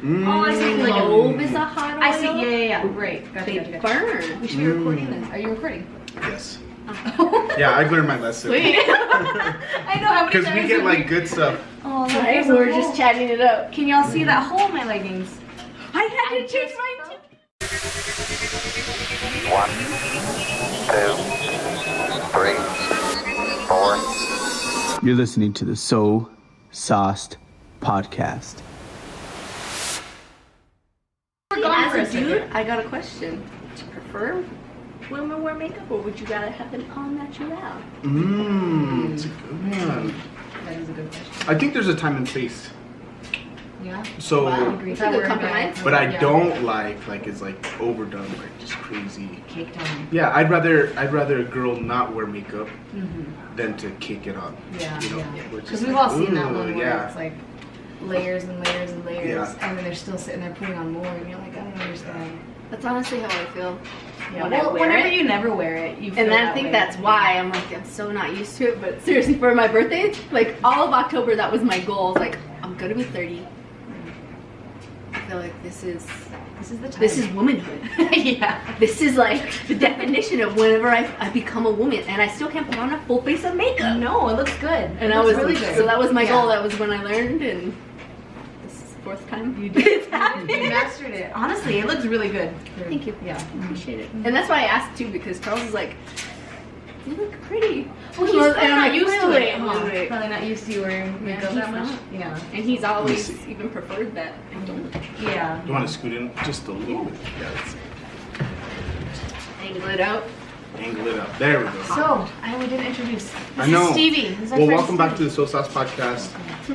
Oh, I see. Clove is a hot oil. I see. Yeah. Right. They burn. We should be recording this. Are you recording? Yes. Yeah, I've learned my lesson. Sweet. I know how many Because times we get like good stuff. Oh, look, Right? there's a We're hole. just chatting it up. Can y'all see that hole in my leggings? I had to change mine too. 1, 2, 3, 4. You're listening to the So Sauced podcast. As a dude, I got a question. Do you prefer women wear makeup, or would you rather have them all natural? It's a good one. That is a good question. I think there's a time and place. Yeah. So, Wow. It's a good compromise. but I don't like it's like overdone, like just crazy. Caked on. Yeah, I'd rather a girl not wear makeup than to kick it on. Yeah. You know, Yeah. which Because is we've like, all seen that ooh, one where yeah. it's like layers and layers and layers, Yeah. and then they're still sitting there putting on more, and you're like, I don't understand. That's honestly how I feel. Yeah. When I Well, wear whenever it. you never wear it, you. Feel And then I that think way. that's why I'm like, I'm so not used to it. But seriously, for my birthday, like all of October, that was my goal. I was like, I'm gonna be 30. I feel like this is the time. this is womanhood. Yeah. This is like the definition of whenever I become a woman, and I still can't put on a full face of makeup. No, it looks good. And it I looks was really good. so that was my Yeah. goal. That was when I learned, and this is the fourth time You did. it's You happening. mastered it. Honestly, it looks really good. Thank you. Yeah. I appreciate it. And that's why I asked too, because Charles is like, you look pretty. Well, he's Well, probably and I'm not like, used to wait, it. wait, Huh? wait. Probably not used to wearing makeup he's that much. not. Yeah. And he's always see. even preferred that I don't Yeah. You want to scoot in just a little bit? Yeah, that's it. angle it out. Angle it up. There we go. So, we didn't introduce. This I know. is Stevie. This is our Well, friend welcome back to Stevie. the So Sauce podcast.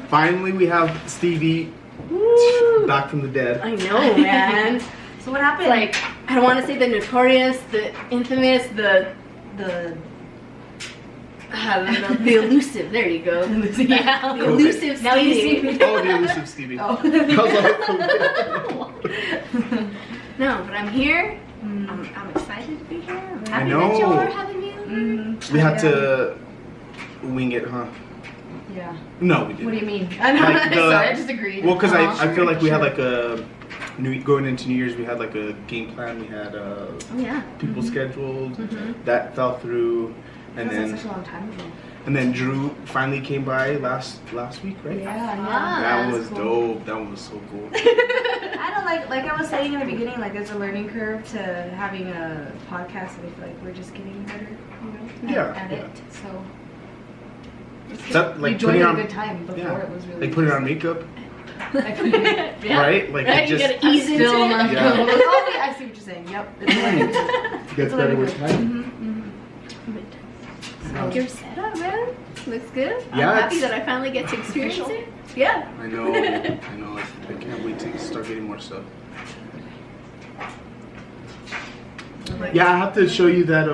Finally, we have Stevie Woo! back from the dead. I know, man. So what happened? Like, I don't want to say the notorious, the infamous, the elusive. There you go. Yeah. The elusive Now you Stevie. see. Oh, the elusive Stevie. Oh. I was like, No, but I'm here. I'm excited to be here. I'm happy know. that y'all are having me over. we had to wing it, huh? Yeah. No, we didn't. What do you mean? I know. Like the- Sorry, I just agreed. Well, because I Sure, feel like we had sure. like a going into New Year's, we had like a game plan. We had Oh yeah. people scheduled. That fell through, and That was then such a long time ago. Drew finally came by last week, right? Yeah. That that's was cool. dope. That one was so cool. I don't like I was saying in the beginning, like there's a learning curve to having a podcast, and I feel like we're just getting better, at Yeah. it. So it's That, good. like, we joined putting at a on- good time before Yeah. it was really Like putting on makeup, Like, Yeah. right? Like Right, it you just gotta ease into still it. not Yeah. oh, I see what you're saying. Yep. It's learning. gets better with time. Your setup, man. Looks good. Yeah, I'm happy it's- that I finally get to experience it. Yeah. I know. I can't wait to start getting more stuff. Yeah, I have to show you that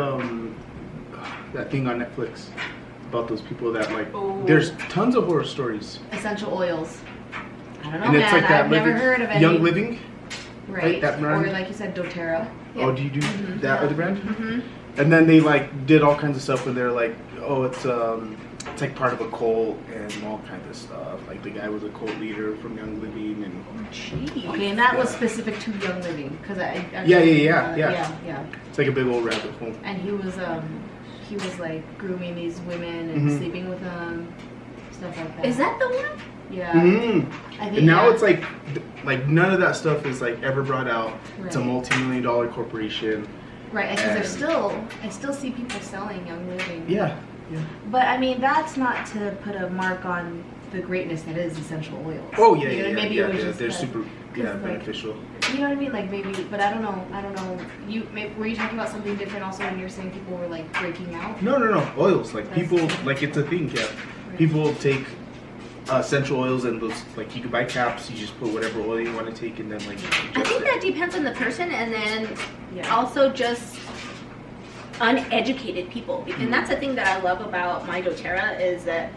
that thing on Netflix about those people that like. Oh. There's tons of horror stories, Essential oils. I don't know, and man. it's like that I've never living, heard of any. Young Living. Right. that brand? Or like you said, DoTerra. Oh, do you do that other brand? Mm-hmm. And then they like did all kinds of stuff where they're like, oh, it's like part of a cult and all kinds of stuff. Like the guy was a cult leader from Young Living, and Okay, and that was specific to Young Living, because I Yeah. yeah. it's like a big old rabbit hole. And he was like grooming these women and Mhm. sleeping with them, stuff like that. Is that the one? Yeah. Mm-hmm. I think And now yeah. it's like none of that stuff is like ever brought out. It's a Right. multi-million-dollar corporation. right, because and- I still see people selling Young Living. Yeah. But I mean, that's not to put a mark on the greatness that is essential oils. Oh yeah, You know, yeah, maybe yeah. it was Yeah, just they're a- super 'cause, like, beneficial. You know what I mean? Like maybe, but I don't know. You were you talking about something different also when you were saying people were like breaking out? No. Oils like That's people different. like it's a thing. Yeah. Right. People take essential oils and those like you can buy caps. You just put whatever oil you want to take and then like. I think ingest that it. depends on the person, and then Yeah. also just uneducated people. And that's the thing that I love about my doTERRA is that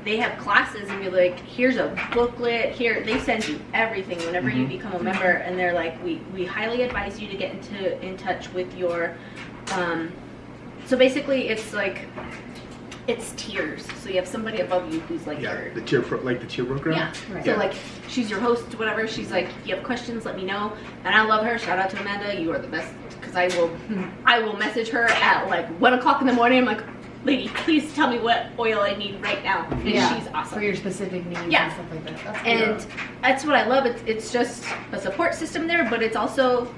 they have classes and you're like, here's a booklet, here they send you everything whenever you become a member, and they're like, we highly advise you to get in touch with your so basically it's like it's tiers. So you have somebody above you who's like your the tier program. Yeah. Right. So like she's your host, whatever. She's like, if you have questions, let me know. And I love her. Shout out to Amanda. You are the best, because I will message her at like 1 o'clock in the morning. I'm like, lady, please tell me what oil I need right now. And she's awesome. For your specific needs and stuff like that. That's and that's what I love. It's just a support system there, but it's also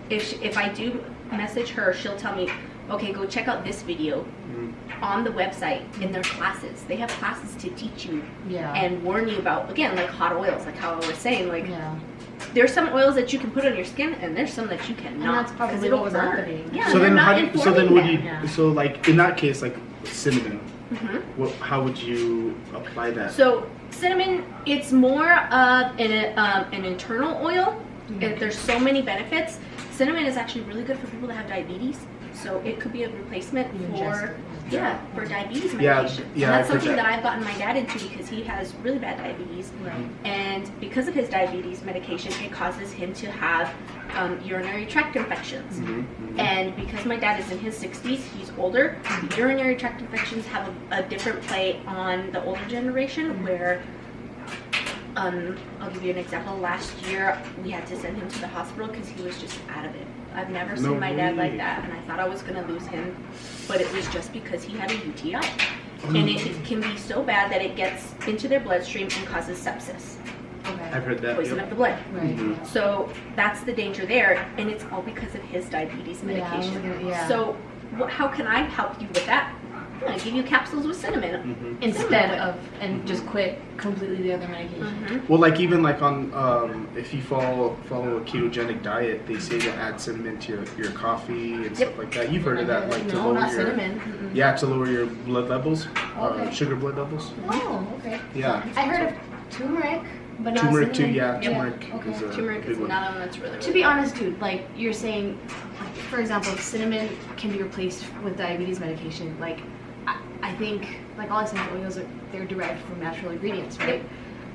if I do message her, she'll tell me, okay, go check out this video on the website in their classes. They have classes to teach you and warn you about, again, like hot oils, like how I was saying, like there's some oils that you can put on your skin and there's some that you cannot. And that's probably what was happening. Yeah, so then how so like in that case, like cinnamon, how would you apply that? So cinnamon, it's more of an internal oil. There's so many benefits. Cinnamon is actually really good for people that have diabetes. So it could be a replacement for diabetes medication. And that's something that I've gotten my dad into because he has really bad diabetes. Right. And because of his diabetes medication, it causes him to have urinary tract infections. And because my dad is in his 60s, he's older, urinary tract infections have a different play on the older generation where I'll give you an example. Last year, we had to send him to the hospital because he was just out of it. I've never seen my dad like that, and I thought I was going to lose him, but it was just because he had a UTI. And it can be so bad that it gets into their bloodstream and causes sepsis. Okay. I've heard that. Poison of the blood. Right. So that's the danger there, and it's all because of his diabetes medication. So how can I help you with that? I'm going to give you capsules with cinnamon. Instead of, and just quit completely the other medication. Well, like even like on, if you follow a ketogenic diet, they say to add cinnamon to your coffee and stuff like that. You've heard of that, like to lower not your cinnamon. Yeah, to lower your blood levels, Okay. Sugar blood levels. Oh, okay. Yeah. I heard of turmeric, but not Turmeric too, cinnamon. turmeric Okay. is a Turmeric big is one. another one that's really, To be honest, dude, like you're saying, like, for example, cinnamon can be replaced with diabetes medication. Like, I think, like all essential oils, they're derived from natural ingredients, right?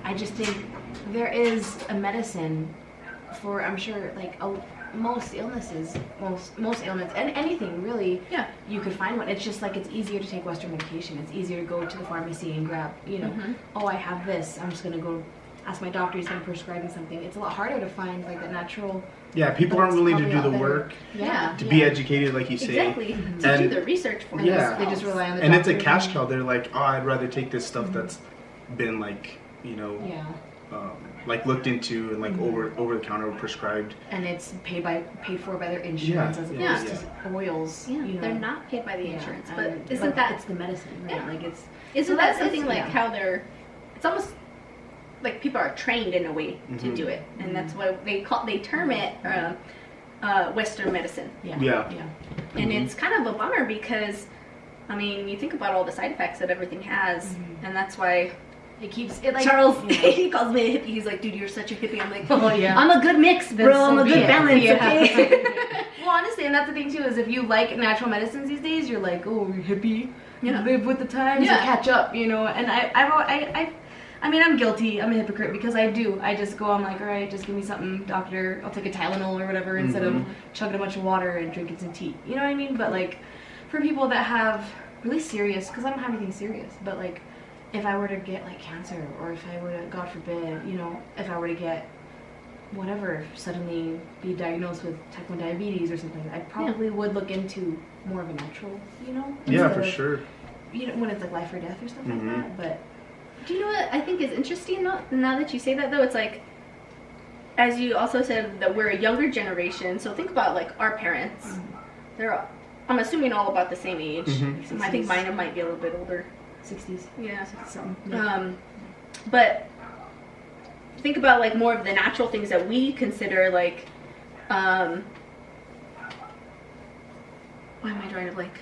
I just think there is a medicine for, I'm sure, like most illnesses, most ailments, and anything really. Yeah. You could find one. It's just like it's easier to take Western medication. It's easier to go to the pharmacy and grab, oh, I have this. I'm just gonna go ask my doctor. He's gonna prescribe me something. It's a lot harder to find like that natural. Yeah, people aren't willing to do the work. To be educated, like you say. Exactly. To do the research for themselves. They just rely on the And doctor. it's a cash cow. They're like, oh, I'd rather take this stuff that's been like, like looked into and like over the counter prescribed. And it's paid for by their insurance as opposed to oils. Yeah, they're not paid by the insurance, but isn't that it's the medicine, right? Yeah. Like it's isn't that something like how they're? It's almost like people are trained in a way to do it, and that's why they term it Western medicine. Yeah. And it's kind of a bummer because, I mean, you think about all the side effects that everything has, and that's why it keeps it like Charles. He calls me a hippie. He's like, dude, you're such a hippie. I'm like, oh yeah, I'm a good mix, bro. I'm a good balance. Okay. Well, honestly, and that's the thing too is if you like natural medicines these days, you're like, oh, you're hippie. Yeah. Live with the times. You catch up. And I mean, I'm guilty. I'm a hypocrite because I do. I just go, I'm like, all right, just give me something, doctor. I'll take a Tylenol or whatever instead of chugging a bunch of water and drinking some tea. You know what I mean? But like, for people that have really serious, because I don't have anything serious, but like, if I were to get like cancer or if I were to, God forbid, if I were to get whatever, suddenly be diagnosed with type 1 diabetes or something, I probably would look into more of a natural, Yeah, for sure. When it's like life or death or stuff like that, but. Do you know what I think is interesting now that you say that though? It's like, as you also said that we're a younger generation, so think about like our parents. They're, I'm assuming, all about the same age. I think mine might be a little bit older. 60s. Yeah. 60-something. Yeah. But think about like more of the natural things that we consider like, why am I drawing a blank?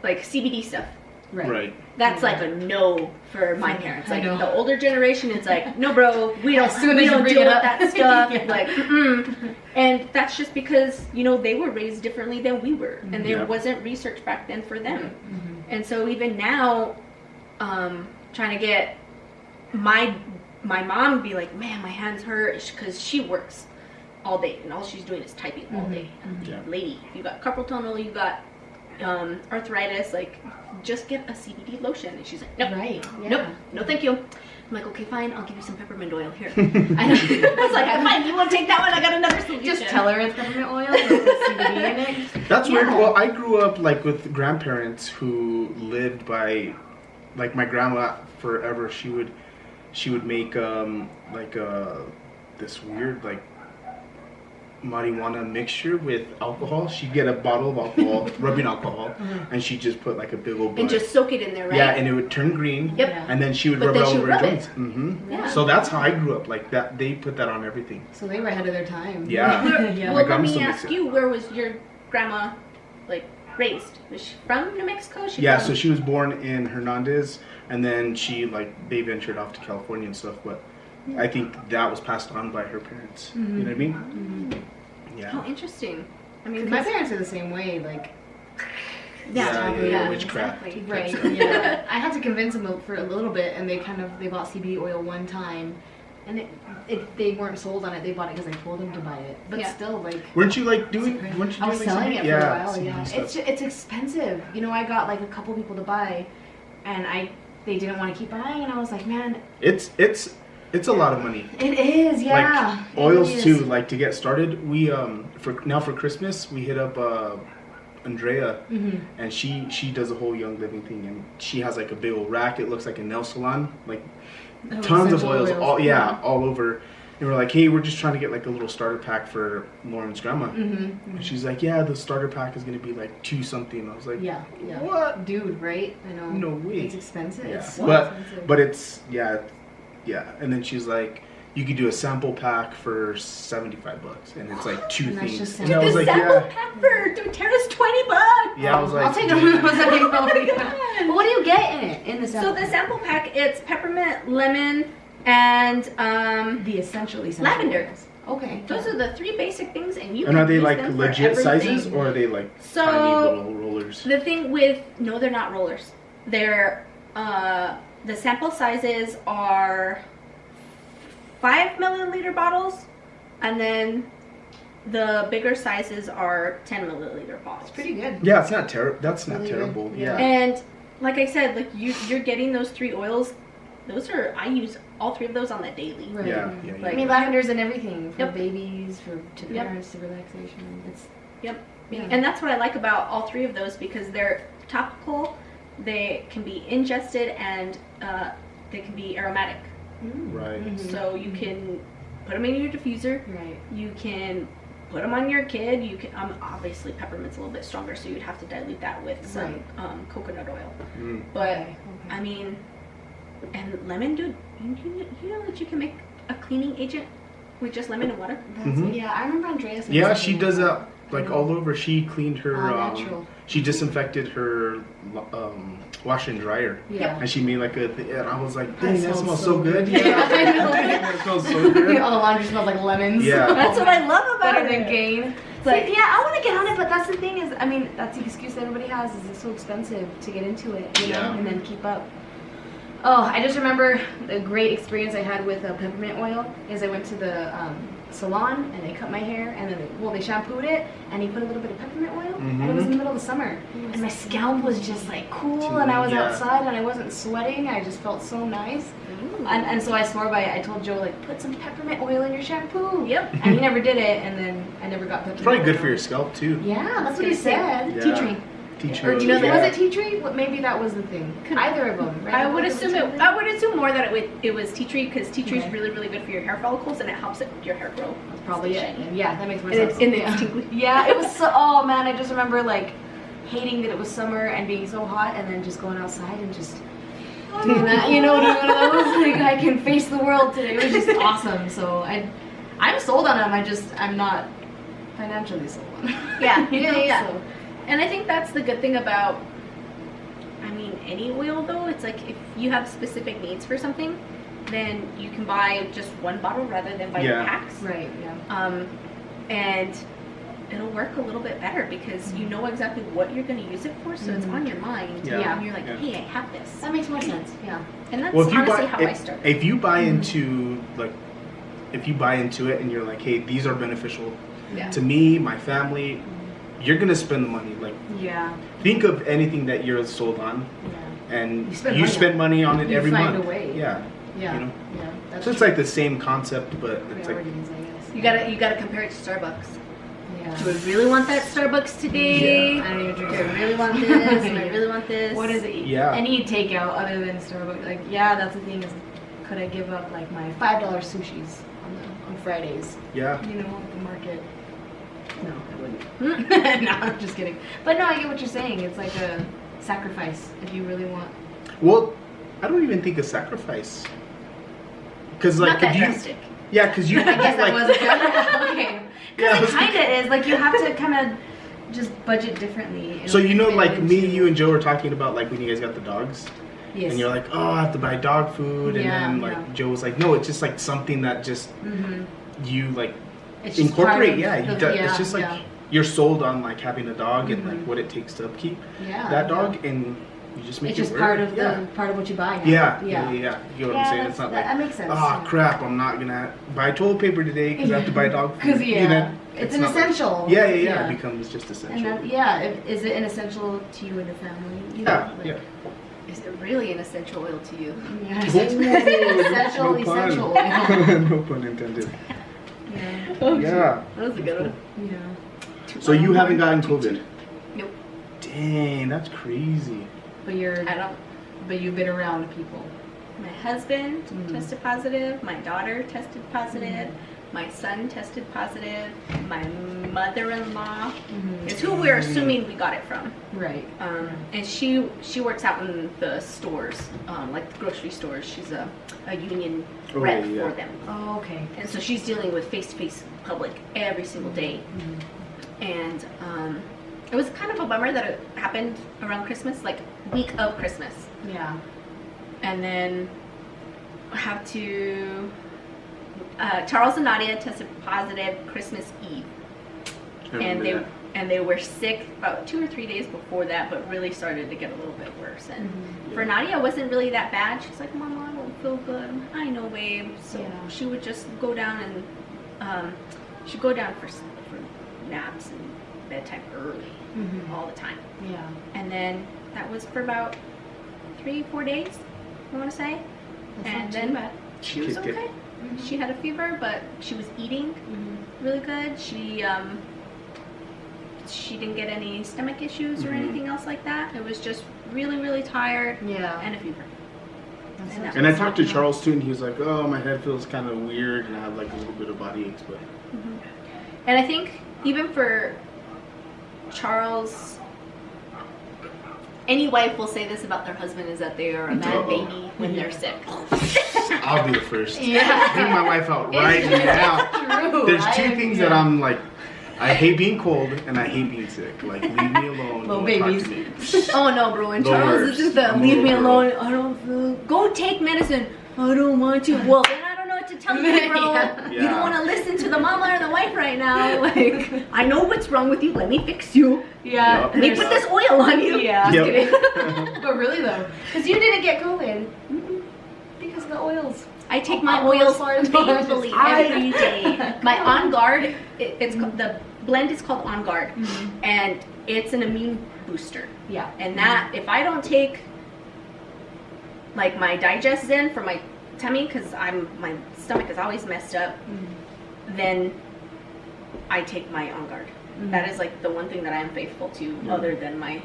Like CBD stuff. Right. That's like a no for my parents. Like the older generation, it's like, no, bro, we don't deal with that stuff. Like, and that's just because they were raised differently than we were, and there wasn't research back then for them. And so even now, trying to get my mom be like, man, my hands hurt because she works all day and all she's doing is typing all day. Lady, you got carpal tunnel, you got arthritis, like, just get a CBD lotion. And she's like, nope, Right. Yeah. nope, no thank you. I'm like, okay, fine, I'll give you some peppermint oil here. I was like, fine, you want to take that one? I got another solution. Just tell her it's peppermint oil with CBD in it. That's weird. Yeah. Well, I grew up like with grandparents who lived by, like my grandma forever. She would make this weird like marijuana mixture with alcohol. She'd get a bottle of alcohol, rubbing alcohol, and she'd just put like a big old and just soak it in there, right? Yeah, and it would turn green. Yep. Yeah. And then she would But rub then it all she'd over rub her it. joints. Yeah. So that's how I grew up. Like that, they put that on everything. So they were ahead of their time. Yeah. Yeah. Well, let grandma me still makes ask it. you, where was your grandma, like, raised? Was she from New Mexico? Yeah, so she was born in Hernandez, and then they ventured off to California and stuff. But I think that was passed on by her parents. You know what I mean? Oh, Yeah. interesting. I mean, My parents are the same way. Like, Yeah, witchcraft. Exactly. right? Yeah. I had to convince them for a little bit, and they bought CBD oil one time, and they weren't sold on it. They bought it because I told them to buy it. But Yeah. still, like. Weren't you like doing? Weren't you I was doing like selling some- it for a while. some Yeah, stuff. it's expensive. You know, I got like a couple people to buy, and they didn't want to keep buying, and I was like, man, It's a lot of money. it is, yeah. Like oils it is. too. Like to get started, we for Christmas we hit up Andrea, and she does a whole Young Living thing, and she has like a big old rack. It looks like a nail salon, like Oh, tons of essential oils. oils. All over. And we're like, hey, we're just trying to get like a little starter pack for Lauren's grandma. And she's like, yeah, the starter pack is gonna be like $2 something. I was like, Yeah. what? Dude, right? I know. No way. It's expensive. Yeah. It's so expensive. But it's yeah. And then she's like, you could do a sample pack for $75, and it's like 2 And that's things. just And I was the like, sample yeah. pack for Doterra's $20. Yeah, I was like, I'll take dude. them. God. But what do you get in it? In the So sample? the sample pack, it's peppermint, lemon, and the essential lavender. oils. Okay. Those are the 3 basic things, and you. And can are they use like them for legit everything. sizes, or are they like So- tiny little rollers? The thing with no, they're not rollers. They're the sample sizes are 5 milliliter bottles, and then the bigger sizes are 10 milliliter bottles. Pretty good. Yeah, it's not terrible. That's not Really terrible. good. Yeah. And like I said, like you're getting those 3 oils. Those are, I use all 3 of those on the daily. Right. Yeah. Like- I mean, lavender's in everything for Yep. babies, to Yep. parents, to relaxation. It's Yep. Yeah. And that's what I like about all 3 of those, because they're topical, they can be ingested, and they can be aromatic. Right. So you can put them in your diffuser. right. You can put them on your kid. You can obviously peppermint's a little bit stronger, so you'd have to dilute that with some Right. coconut oil. Mm. But Okay. I mean, and lemon, dude, you know that you can make a cleaning agent with just lemon and water. Yeah, I remember Andrea saying Yeah, something she like does that like all over. She cleaned her. Natural. She disinfected her washer and dryer. Yeah. And she made like and I was like, That dang, that smells smells so so good. good. Yeah, I know. That smells so good. All the laundry smells like lemons. Yeah. That's what I love about Better it. than Gain. It's like, Yeah, I want to get on it, but that's the thing is, I mean, that's the excuse that everybody has is it's so expensive to get into it, you know, Yeah. and then keep up. Oh, I just remember a great experience I had with peppermint oil is I went to the salon and they cut my hair and then they shampooed it and he put a little bit of peppermint oil and it was in the middle of the summer and my scalp was just like cool and I was Yeah. outside and I wasn't sweating. I just felt so nice. And so I swore by it. I told Joe, like, put some peppermint oil in your shampoo. Yep. And he never did it, and then I never got peppermint It's probably good oil. for your scalp too. Yeah, that's what he said. Yeah. Tea tree. Tea Or tree. do you know yeah. was it tea tree? Well, maybe that was the thing. Either of them, right? I would Both of assume them? I would assume more that it was tea tree, because tea tree is Okay. really, really good for your hair follicles, and it helps your hair grow. That's probably it. Yeah, that makes more And sense. it's, and yeah. it's tingly. Yeah, it was so. Oh man, I just remember like hating that it was summer and being so hot, and then just going outside and just doing that. You know, doing one of those. Like I can face the world today. It was just awesome. So I'm sold on them. I'm not financially sold on them. Yeah, You know, yeah. so- And I think that's the good thing about, I mean, any oil though. It's like if you have specific needs for something, then you can buy just one bottle rather than buying Yeah. packs. Right. Yeah. And it'll work a little bit better because you know exactly what you're going to use it for, so it's on your mind. Yeah. And you're like, Yeah. hey, I have this. That makes more sense. Yeah. And that's Well, if you honestly buy how I started. if you buy into like if you buy into it and you're like, hey, these are beneficial Yeah. to me, my family, you're gonna spend the money. Like, Yeah. think of anything that you're sold on, Yeah. and You spend money on it You every find month. a way. Yeah. Yeah. You know? Yeah. That's So it's like the same concept, but it's like priorities, I guess. You gotta compare it to Starbucks. Yeah. Do I really want that Starbucks today? Yeah. I don't even drink Do I really want this? Do I really want this? What is it? Yeah. Any takeout other than Starbucks? Like, yeah, that's the thing is, could I give up like my $5 sushis on Fridays? yeah. You know, at the market. No, I wouldn't. No, I'm just kidding. But no, I get what you're saying. It's like a sacrifice if you really want. Well, I don't even think a sacrifice. Because like, Not that if you, drastic. yeah, because you I guess that like, wasn't good. Okay. Yeah, I Because was it kind of is. Like, you have to kind of just budget differently. in so order you to know, fit like me, into- you, and Joe were talking about like when you guys got the dogs, Yes. and you're like, oh, I have to buy dog food, and Yeah, then like yeah. Joe was like, no, it's just like something that just Mm-hmm. you like It's just part incorporate. of Yeah, you the- do, yeah, it's just like yeah. you're sold on like having a dog and Mhm. like what it takes to upkeep Yeah. that dog, and you just make It's it just work. part of yeah. the part of what you buy now. Yeah, Yeah. You know what I'm saying? It's not like, that makes sense. oh crap, I'm not gonna buy toilet paper today because I have to buy dog food. Because You know, it's an not like- essential. yeah, it becomes just essential. And that, is it an essential to you and your family? You know, yeah, like- yeah. Is it really an essential oil to you? Yeah, Ooh, essential, no pun. essential. Yeah. No pun intended. Yeah. Oh, Yeah. That was a good one. Yeah. So you haven't gotten COVID? Nope. Dang, that's crazy. But you've been around people. My husband Mm. tested positive. My daughter tested positive. My son tested positive. My mother-in-law is who we're assuming we got it from. Right. And she works out in the stores, like the grocery stores. She's a union Oh, rep yeah. for them. Oh, okay. And so she's dealing with face-to-face public every single day. And it was kind of a bummer that it happened around Christmas, like week of Christmas. Yeah. And then I have to Charles and Nadia tested positive Christmas Eve. And they were sick about 2 or 3 days before that, but really started to get a little bit worse. And for Nadia, it wasn't really that bad. She's like, Mama, I don't feel good. I know, babe. So Yeah. she would just go down and she'd go down for naps and bedtime early all the time. Yeah. And then that was for about 3-4 days, I want to say. That's And not then too bad. she was Kicked it. okay. She had a fever, but she was eating really good. She didn't get any stomach issues or anything else like that. It was just really, really tired Yeah. and a fever. That's and not- And I that's talked to not- Charles too, and he was like, "Oh, my head feels kind of weird, and I have like a little bit of body aches." But And I think even for Charles, any wife will say this about their husband is that they are a mad Uh-oh. baby when they're sick. I'll be the first. Yeah. Bring my wife out right now. True. There's two things that I'm like, I hate being cold and I hate being sick. Like, leave me alone. Little don't talk babies. to me. Oh no, bro. And The Charles worst. is just the I'm a leave me little girl. alone. I don't feel. Go take medicine. I don't want to. Well, then I don't know what to tell you, bro. Yeah. You don't want to listen to the mama or the wife right now. Like, I know what's wrong with you. Let me fix you. Yeah. Yup. Let me put this oil on you. Yeah. Yep. But really though, because you didn't get COVID because of the oils. I take my I'll go oils as far as faithfully I- every day. My On Guard, it's the blend is called On Guard, and it's an immune booster. Yeah. And that, if I don't take like my Digestin for my tummy, because my stomach is always messed up, then I take my On Guard. That is like the one thing that I am faithful to, other than my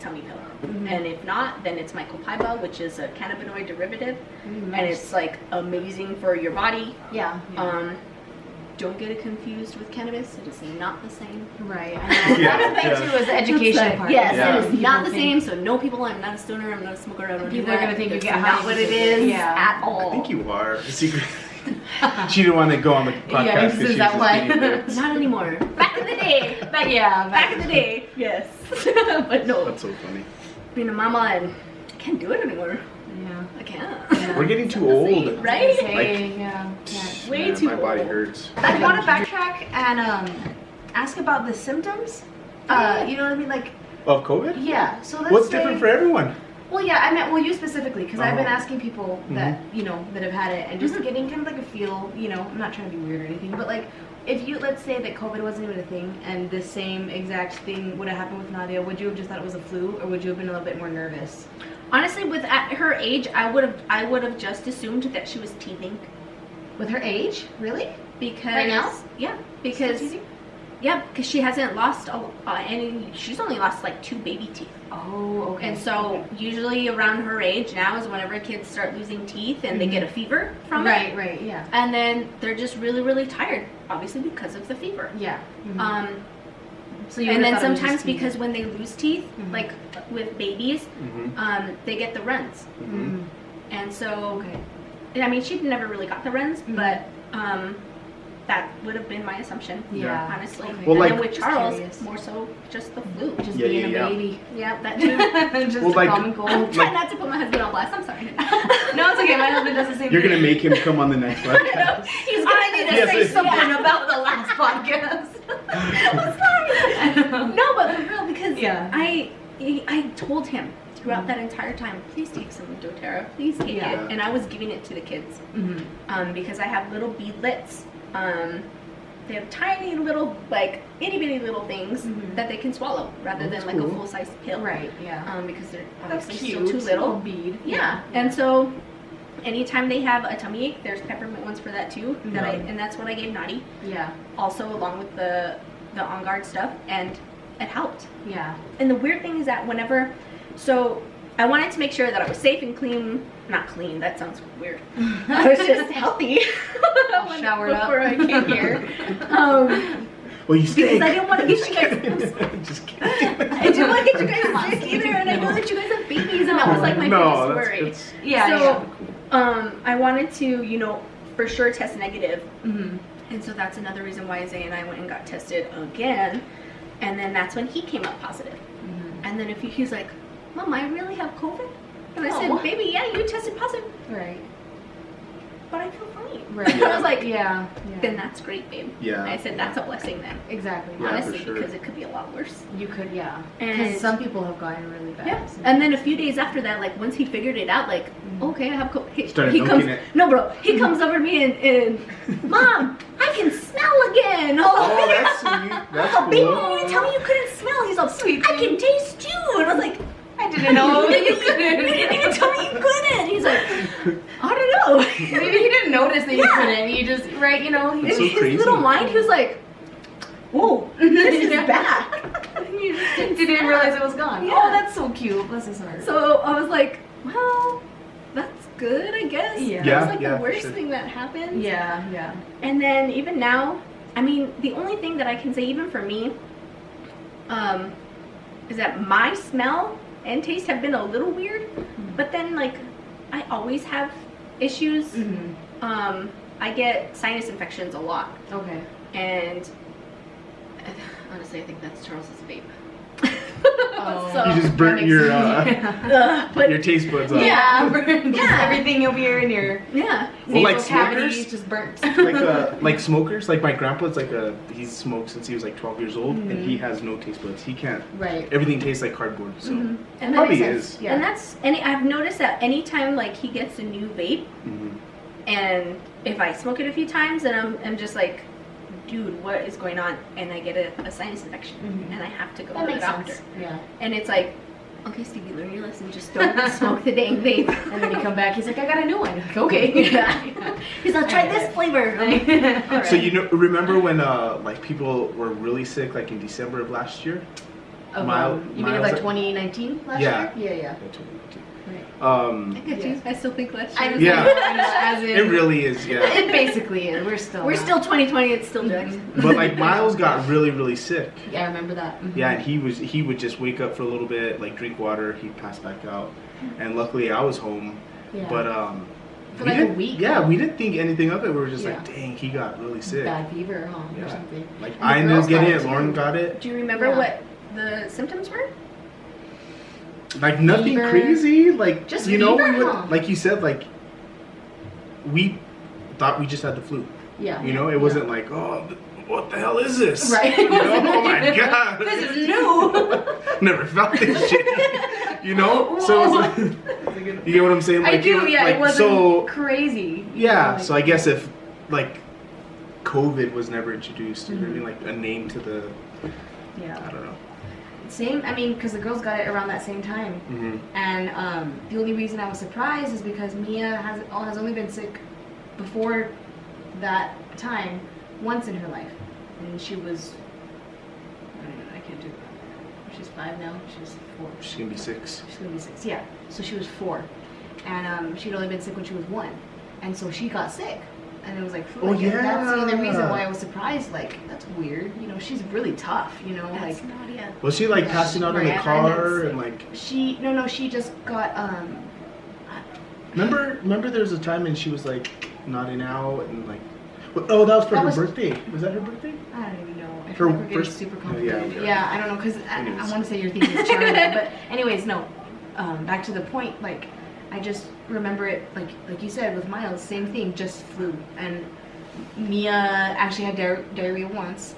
tummy pillow. And if not, then it's my Copaiba, which is a cannabinoid derivative, and it's like amazing for your body. Yeah. Don't get it confused with cannabis. It is not the same. Right. I know. Yeah, That's the thing yeah. too is the education part. Yes, Yeah. it is not the same. So no people, I'm not a stoner, I'm not a smoker, I don't do People are that. gonna think you That's get not high what because it of it. is Yeah. at all. I think you are. Secret. She didn't want to go on the podcast. Yeah, 'cause is she's that just why? eating bits. Not anymore. Back in the day. Back in the day. Yes. But no, That's so funny. being a mama and I can't do it anymore. Yeah. I can't. Yeah. We're getting too old. Right? Say, yeah. Way Man, too my body old. hurts. I want to backtrack and ask about the symptoms. You know what I mean? Like, Of COVID? yeah. So let's What's say, different for everyone? Well, yeah, I meant you specifically because I've been asking people that Mm-hmm. that have had it and just getting kind of like a feel. I'm not trying to be weird or anything, but like if you let's say that COVID wasn't even a thing and the same exact thing would have happened with Nadia, would you have just thought it was a flu, or would you have been a little bit more nervous? Honestly, at her age, I would have just assumed that she was teething. With her age, really? Because Right now? Yeah, because she hasn't lost any. She's only lost like 2 baby teeth. Oh, okay. And so usually around her age now is whenever kids start losing teeth and they get a fever from it. Right, yeah. And then they're just really, really tired, obviously because of the fever. Yeah. So And then sometimes because when they lose teeth, like with babies, they get the runs. And so, I mean, she never really got the runs, but that would have been my assumption. Yeah. Honestly. Okay. Well, and like- then with Charles, Curious. more so just the flu. just Yeah, being yeah, a baby. Yeah, that too. Just Well, a like- common cold. I'm trying not to put my husband on blast. I'm sorry. No, it's okay. My husband does the same You're thing. gonna make him come on the next podcast. He's gonna need to Yes, say yes. something about the last podcast. I'm sorry. No, but for real, because Yeah. I told him throughout that entire time, please take some doTERRA, please take Yeah. it. And I was giving it to the kids because I have little beadlets. They have tiny little, like, itty bitty little things that they can swallow rather than that's like cool. a full size pill. Right, yeah. Because they're That's obviously cute. still too little. Bead. Yeah. And so anytime they have a tummy ache, there's peppermint ones for that too. And that's what I gave Nadi. Yeah. Also along with the On Guard stuff, and it helped. Yeah. And the weird thing is that so I wanted to make sure that I was safe and clean. Not clean, that sounds weird. I was just healthy. Showered up. before I came here. Well, you stink. Because I didn't want to get you guys. Just kidding. I didn't want to get you guys sick either, and I know that you guys have babies, and that was like my No, biggest that's worry. good. Yeah, So, I wanted to, for sure test negative. Mm-hmm. And so that's another reason why Zay and I went and got tested again. And then that's when he came up positive. And then he's like, Mom, I really have COVID? And I said, baby, yeah, you tested positive. Right. But I feel fine. Right. And I was like, Yeah. then that's great, babe. Yeah. And I said, that's a blessing then. Exactly. Yeah, Honestly, for sure. because it could be a lot worse. You could, yeah. And- Because some people have gotten really bad. Yeah. so- And then a few days after that, like once he figured it out, like, okay, I have COVID. Started He milking comes, it. no, bro. He comes over to me and Mom, I can smell again. Oh, that's sweet. That's Oh, baby, cool. you didn't tell me you couldn't smell. He's all sweet. I can taste you. And I was like, I didn't know that you you couldn't. didn't even tell me you couldn't. He's like, I don't know. Maybe he didn't notice that you Yeah. couldn't. You just, right, That's so His crazy. little mind, he was like, whoa, this is back. You just didn't realize it was gone. Yeah. Oh, that's so cute. Bless his heart. So I was like, well, that's good, I guess. Yeah. That was like Yeah, the worst sure. thing that happened. yeah. And then even now, I mean, the only thing that I can say, even for me, is that my smell and taste have been a little weird. But then, like, I always have issues. Mm-hmm. I get sinus infections a lot. Okay. And honestly, I think that's Charles's vape. Oh. You just burnt your But your taste buds up. Yeah, just Yeah. everything over here in your yeah. Well, like nasal cavity smokers? just burnt. Like smokers. Like my grandpa's he's smoked since he was like 12 years old, and he has no taste buds. He can't. Right. Everything tastes like cardboard. So And probably makes sense. is. Yeah. And that's I've noticed that anytime like he gets a new vape, Mhm. and if I smoke it a few times, and I'm just like, dude, what is going on? And I get a sinus infection, and I have to go That to the makes doctor. sense. Yeah. And it's like, okay, Stevie, learn your lesson. Just don't smoke the dang vape. And then you come back, he's like, I got a new one. Like, okay. Yeah. He's like, try this flavor. I'm like, all right. So remember when like people were really sick like in December of last year? Of, Mild- you mean mild- like 2019 last Yeah. year? Yeah. Right. I get you. I still think last year. Yeah. As in, It really is, yeah. It basically is. We're still. We're still 2020. It's still Jack's. But like Miles got really, really sick. Yeah, I remember that. Mhm. Yeah, and he would just wake up for a little bit, like drink water, he'd pass back out. And luckily I was home. Yeah. But For we like a didn't- week. Yeah, we didn't think anything of it. We were just Yeah. like, dang, he got really sick. Bad fever, huh? Or Yeah. something. Like And the I ended girls up getting got it, too. Lauren got it. Do you remember Yeah. what the symptoms were? Like nothing Fever. crazy. Like Just you know, fever, we would, huh? like you said, like we thought we just had the flu. Yeah. You know, it wasn't like, oh, what the hell is this? Right. You know? Oh my god. This is new. Never felt this shit. You know? So it's like, you get what I'm saying? Like, I do, yeah, like, it wasn't so, crazy. yeah, Like, so I guess if, like, COVID was never introduced, you know what I mean? Mm-hmm. Like, a name to the, yeah. I don't know. Same, I mean, because the girls got it around that same time. Mm-hmm. And the only reason I was surprised is because Mia has only been sick before that time once in her life. And she was, I can't do that. She's 5 now, she's 4. She's gonna be 6. She's gonna be 6, yeah. So she was 4. And she'd only been sick when she was 1. And so she got sick. And it was like, Oh, yeah. That's the only reason why I was surprised. Like, that's weird. You know, she's really tough, you know? That's like, not yet. Was she, like, passing out in the Right, car and, like... No, she just got, Remember there was a time and she was, like, nodding out and, like... Oh, that was for her birthday. Was that her birthday? I don't even know. I Her feel like we're getting first- super yeah, complicated. yeah. Yeah, I don't know, because I Anyways. want to say you're thinking it's Charlie, but anyways, no. Back to the point, like, I just remember it, like you said, with Miles, same thing, just flu. And Mia actually had diarrhea once.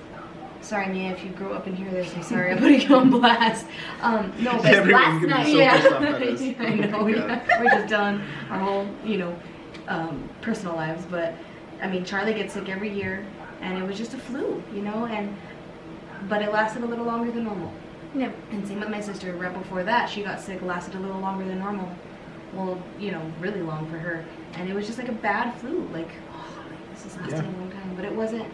Sorry, Mia, if you grew up and hear this, I'm sorry, I'm putting you on blast. No, but Everyone's last gonna night, be so pissed off at us. I know, Yeah. we're just telling our whole, personal lives. But, I mean, Charlie gets sick every year, and it was just a flu, but it lasted a little longer than normal. Yeah. And same with my sister, right before that, she got sick, lasted a little longer than normal. Well, really long for her. And it was just like a bad flu, this is lasting a long time. But it wasn't,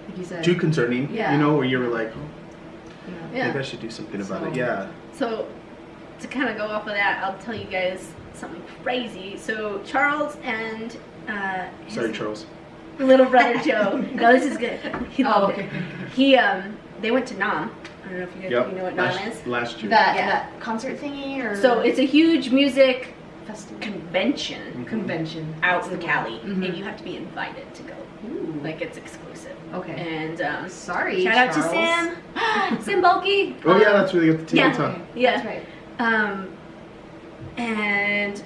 like you said. Too concerning, Yeah. where you were like, oh, Yeah. maybe I should do something about So- it. Yeah. So, to kind of go off of that, I'll tell you guys something crazy. So, Charles and his Sorry, Charles. little brother Joe. No, this is good. He loved okay. it. He they went to Nam. I don't know if you guys you know what Nam is. Last year. That concert thingy or So it's a huge music festival convention convention out in Cali, Mhm. and you have to be invited to go. Ooh. Like it's exclusive. Okay. And Sorry. shout out to Charles. Sam, Sam Bulky. Oh, yeah, that's where they got the yeah. tickets, huh? Yeah. That's right. And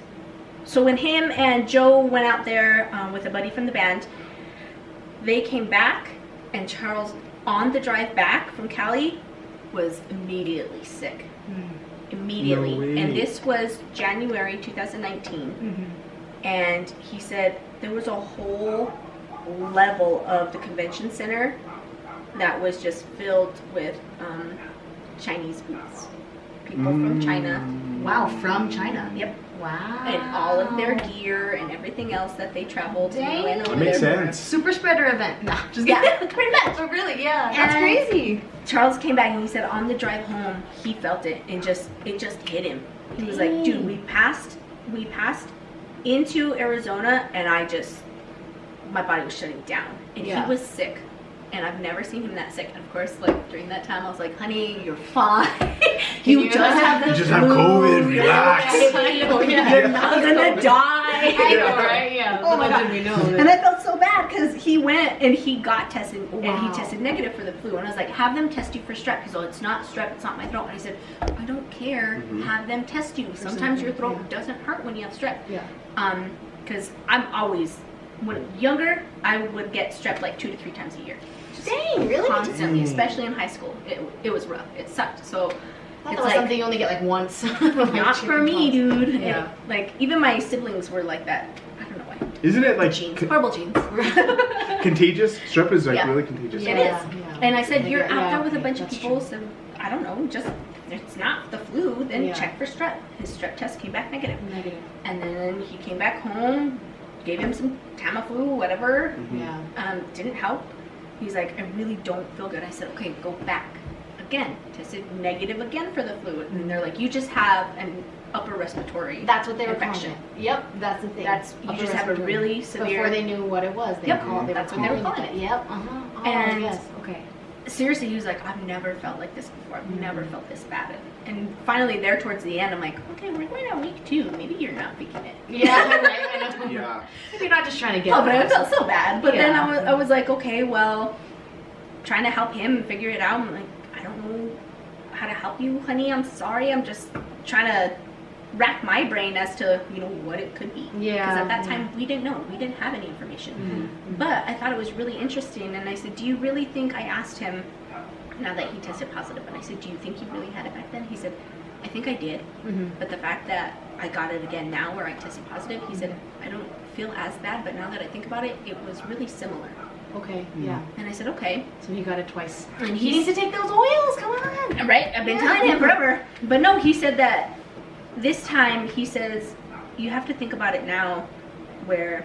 so when him and Joe went out there with a buddy from the band, they came back, and Charles, on the drive back from Cali, was immediately sick. Immediately. No way. And this was January 2019. Mm-hmm. And he said there was a whole level of the convention center that was just filled with Chinese booths. People from China. Wow, from China. Yep. Wow. And all of their gear and everything else that they traveled to. Dang. And That makes sense. Super spreader event. No, just Yeah, kidding. pretty much. But really, yeah. That's And crazy. Charles came back and he said on the drive home he felt it and it just hit him. He was like, dude, we passed into Arizona and my body was shutting down. And Yeah. he was sick. And I've never seen him that sick. And of course, like during that time I was like, honey, you're fine. you You just have- have the You just have flu. COVID, relax. I know, yeah. You're not gonna die. I know, right? Yeah. Oh my Little God. did we know And I felt so bad because he went and he got tested and he Wow. tested negative for the flu. And I was like, have them test you for strep. He's like, it's not strep, it's not my throat. And I said, I don't care. Have them test you. Sometimes your throat doesn't hurt when you have strep. Yeah. Because I'm always, when younger, I would get strep like 2 to 3 times a year. Just Dang, really? constantly, Dang. especially in high school. It was rough. It sucked. So I thought it's that was like, something you only get like once. not for me, dude. Yeah. And, like, even my siblings were like that. I don't know why. Isn't it like Genes. Horrible genes. contagious? Strep is like Yeah. really contagious. It Yeah. is. Yeah. And I said, you're Yeah, out there with a bunch of that's people, true. so I don't know, just, it's not the flu, then Yeah. check for strep. His strep test came back negative. Negative. And then he came back home, gave him some Tamiflu, whatever, Yeah. didn't help. He's like, I really don't feel good. I said, okay, go back again. Tested negative again for the flu. And they're like, you just have an upper respiratory That's what they were infection. calling it. Yep, that's the thing. That's, you Upper just have a respiratory. really severe. Before they knew what it was, they Yep, called. They that's were what they were calling calling it. Yep. Uh-huh. Oh, And- yes. Okay. Seriously, he was like, I've never felt like this before. I've never felt this bad. And finally, there towards the end, I'm like, okay, we're going on week 2. Maybe you're not faking it. Yeah, right. I know. Yeah. Maybe you're not just trying to get. Oh, but I it. felt so bad. But then Yeah. I was like, okay, well, trying to help him figure it out. I'm like, I don't know how to help you, honey. I'm sorry. I'm just trying to rack my brain as to, what it could be. Yeah, Because at that yeah. time, we didn't know. We didn't have any information. Mm-hmm. But I thought it was really interesting. And I said, do you really think, I asked him, now that he tested positive, and I said, do you think he really had it back then? He said, I think I did. Mm-hmm. But the fact that I got it again now where I tested positive, he said, I don't feel as bad, but now that I think about it, it was really similar. Okay. Yeah. And I said, okay. So he got it twice. And He needs to take those oils. Come on. Right? I've been telling him forever. But no, he said that this time, he says, you have to think about it now where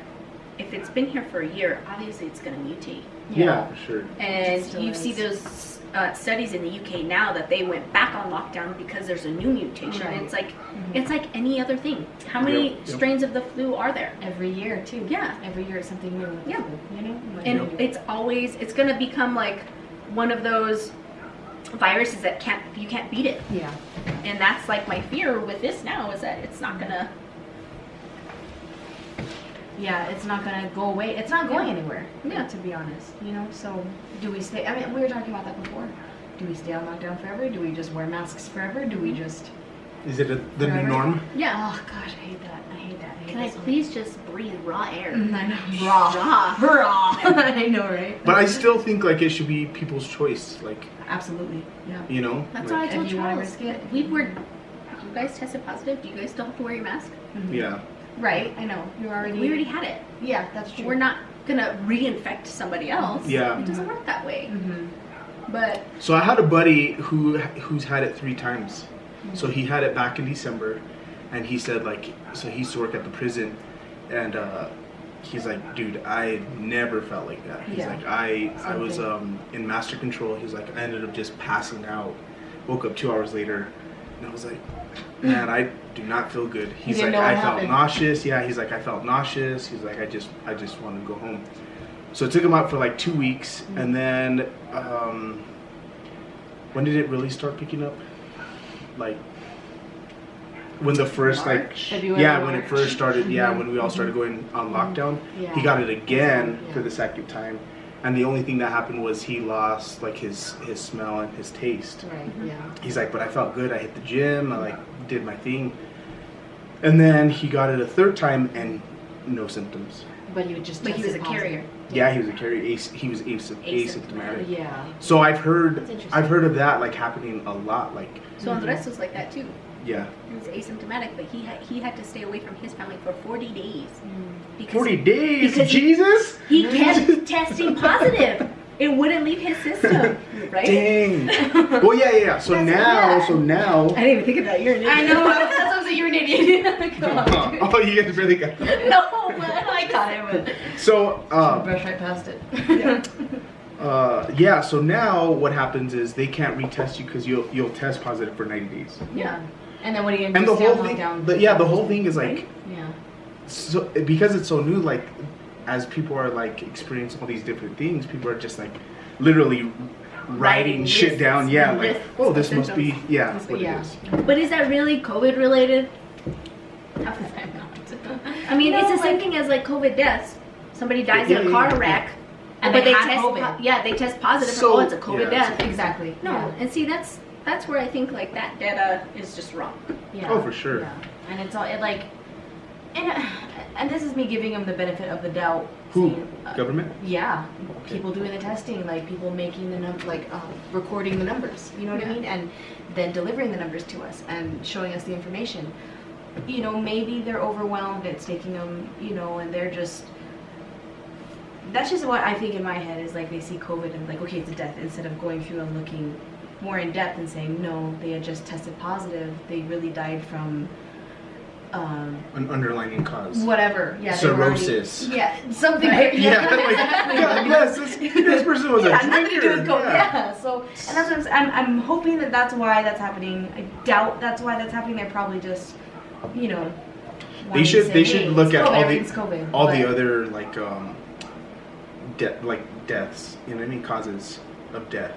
if it's been here for a year, obviously it's going to mutate. Yeah, for sure. And Still you is. see those studies in the UK now that they went back on lockdown because there's a new mutation. Right. And it's like any other thing. How many Yep. strains of the flu are there? Every year too. Yeah. Every year it's something new. Yeah. You know. And it's going to become like one of those viruses that you can't beat it. Yeah. And that's like my fear with this now is that it's not gonna. Yeah, it's not gonna go away. It's not going anywhere. Yeah. To be honest, you know. So, do we stay? I mean, we were talking about that before. Do we stay on lockdown forever? Do we just wear masks forever? Do we just? Is it the new Forever? norm? Yeah. Oh gosh, I hate that. I hate that. Can I please just breathe raw air? I know. Raw. Raw. I know, right? But I still think like it should be people's choice. Like, Absolutely. Yeah. you know. That's like, what I told If you wanna Charles. risk it. You guys tested positive. Do you guys still have to wear your mask? Yeah. Right. I know. We already had it. Yeah, that's true. We're not gonna reinfect somebody else. Yeah. It doesn't work that way. Mm-hmm. But So I had a buddy who's had it 3 times. So he had it back in December, and he said like, so he used to work at the prison, and he's like, dude, I never felt like that. He's Yeah. like, I was in master control. He's like, I ended up just passing out. Woke up 2 hours later, and I was like, man, I do not feel good. He's didn't like, know I what felt happened. nauseous. Yeah, he's like, I felt nauseous. He's like, I just wanted to go home. So it took him out for like 2 weeks, and then when did it really start picking up? Like when the first March? February, yeah, when it March. first started, when we all started going on lockdown, Yeah. he got it again Yeah. for the second time, and the only thing that happened was he lost like his smell and his taste. Right. Yeah. He's like, but I felt good. I hit the gym. I like did my thing, and then he got it a third time and no symptoms. But he would just. he was a tested carrier. positive. Yeah, he was a carrier. He was asymptomatic. Yeah. So I've heard That's interesting. of that like happening a lot. Like, So Andres was like that too. yeah, He was asymptomatic, but he had to stay away from his family for 40 days. Because 40 days, because Jesus. he kept testing positive. It wouldn't leave his system, right? Dang. Well, yeah. So now, I didn't even think of that. You're an idiot. I know. That's what I'm saying. You're an idiot. Come on. oh, you guys really got that. No, but I got it. But So, Brush right past it. yeah. So now what happens is they can't retest you because you'll test positive for 90 days. Yeah. And then what are you gonna And do? the Stay on whole thing, lockdown? the whole thing is like, Yeah. so because it's so new, like as people are like experiencing all these different things, people are just like literally writing shit lists, down. Yeah, like, lists oh, of this must be, symptoms. yeah, Must what be, it yeah. is. but is that really COVID related? Half the time not. I mean, No, it's the same like- thing as like COVID deaths. Somebody dies Yeah, in a yeah, car yeah. wreck, And but they they had test. COVID. They test positive. So- for, it's a COVID yeah, death. Exactly. No, Yeah. and see that's where I think like that data is just wrong. Yeah. Oh, for sure. Yeah. And it's all it like, and this is me giving him the benefit of the doubt. Who? saying, Government? Yeah, people doing the testing, like people making the recording the numbers. You know what I Yeah. mean? And then delivering the numbers to us and showing us the information. You know, maybe they're overwhelmed. It's taking them, and they're just. That's just what I think in my head is like they see COVID and like, okay, it's a death, instead of going through and looking more in depth and saying no, they had just tested positive. They really died from. An underlying cause. Whatever. Yeah. they were already- Cirrhosis. Yeah. Something. Right? Yeah, like, God bless this person was Yeah, a nothing to do drinker. with COVID. Yeah. So, and that's what I'm hoping that that's why that's happening. I doubt that's why that's happening. They're probably just, They wanting should to they say, should hey, look it's at COVID, all everything's COVID, the but- other like deaths, you know what I mean, causes of death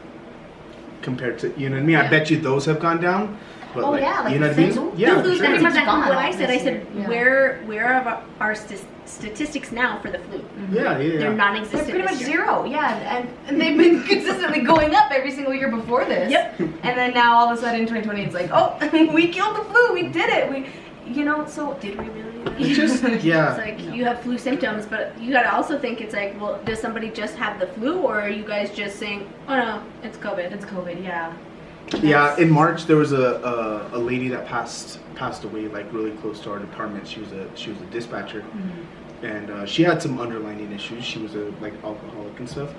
compared to, you know what I mean. I Yeah. bet you those have gone down. But Oh, yeah, like you know the what I mean? fentanyl. Yeah, No, for that's sure. exactly Gone what I said. I this said, year. Yeah. where are our statistics now for the flu? Yeah. They're They're non-existent. pretty much this year. zero, yeah, and they've been consistently going up every single year before this. Yep. And then now all of a sudden, 2020, it's like, oh, we killed the flu, we did it, so Did we really? It's just yeah. It's like you have flu symptoms, but you gotta also think it's like, well, does somebody just have the flu, or are you guys just saying, oh no, it's COVID? it's COVID, yeah. Yeah, in March there was a lady that passed away like really close to our department. She was a dispatcher, and she had some underlying issues. She was a like alcoholic and stuff.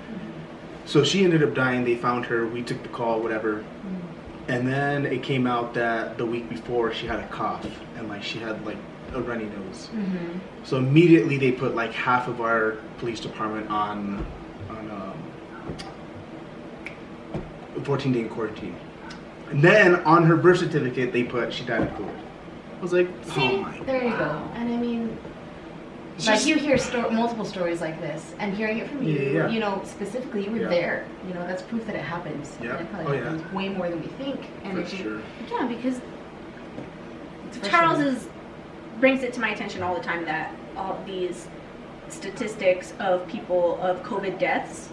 So she ended up dying. They found her. We took the call, whatever. And then it came out that the week before she had a cough and like she had like a runny nose. So immediately they put like half of our police department on 14-day quarantine. And then on her birth certificate they put she died of COVID. I was like, oh my. There you go. And I mean, like you hear multiple stories like this, and hearing it from you, you know, specifically you were there. You know, that's proof that it happens. Yeah. And it probably happens way more than we think. And For sure. Yeah, because Charles brings it to my attention all the time that all these statistics of people of COVID deaths,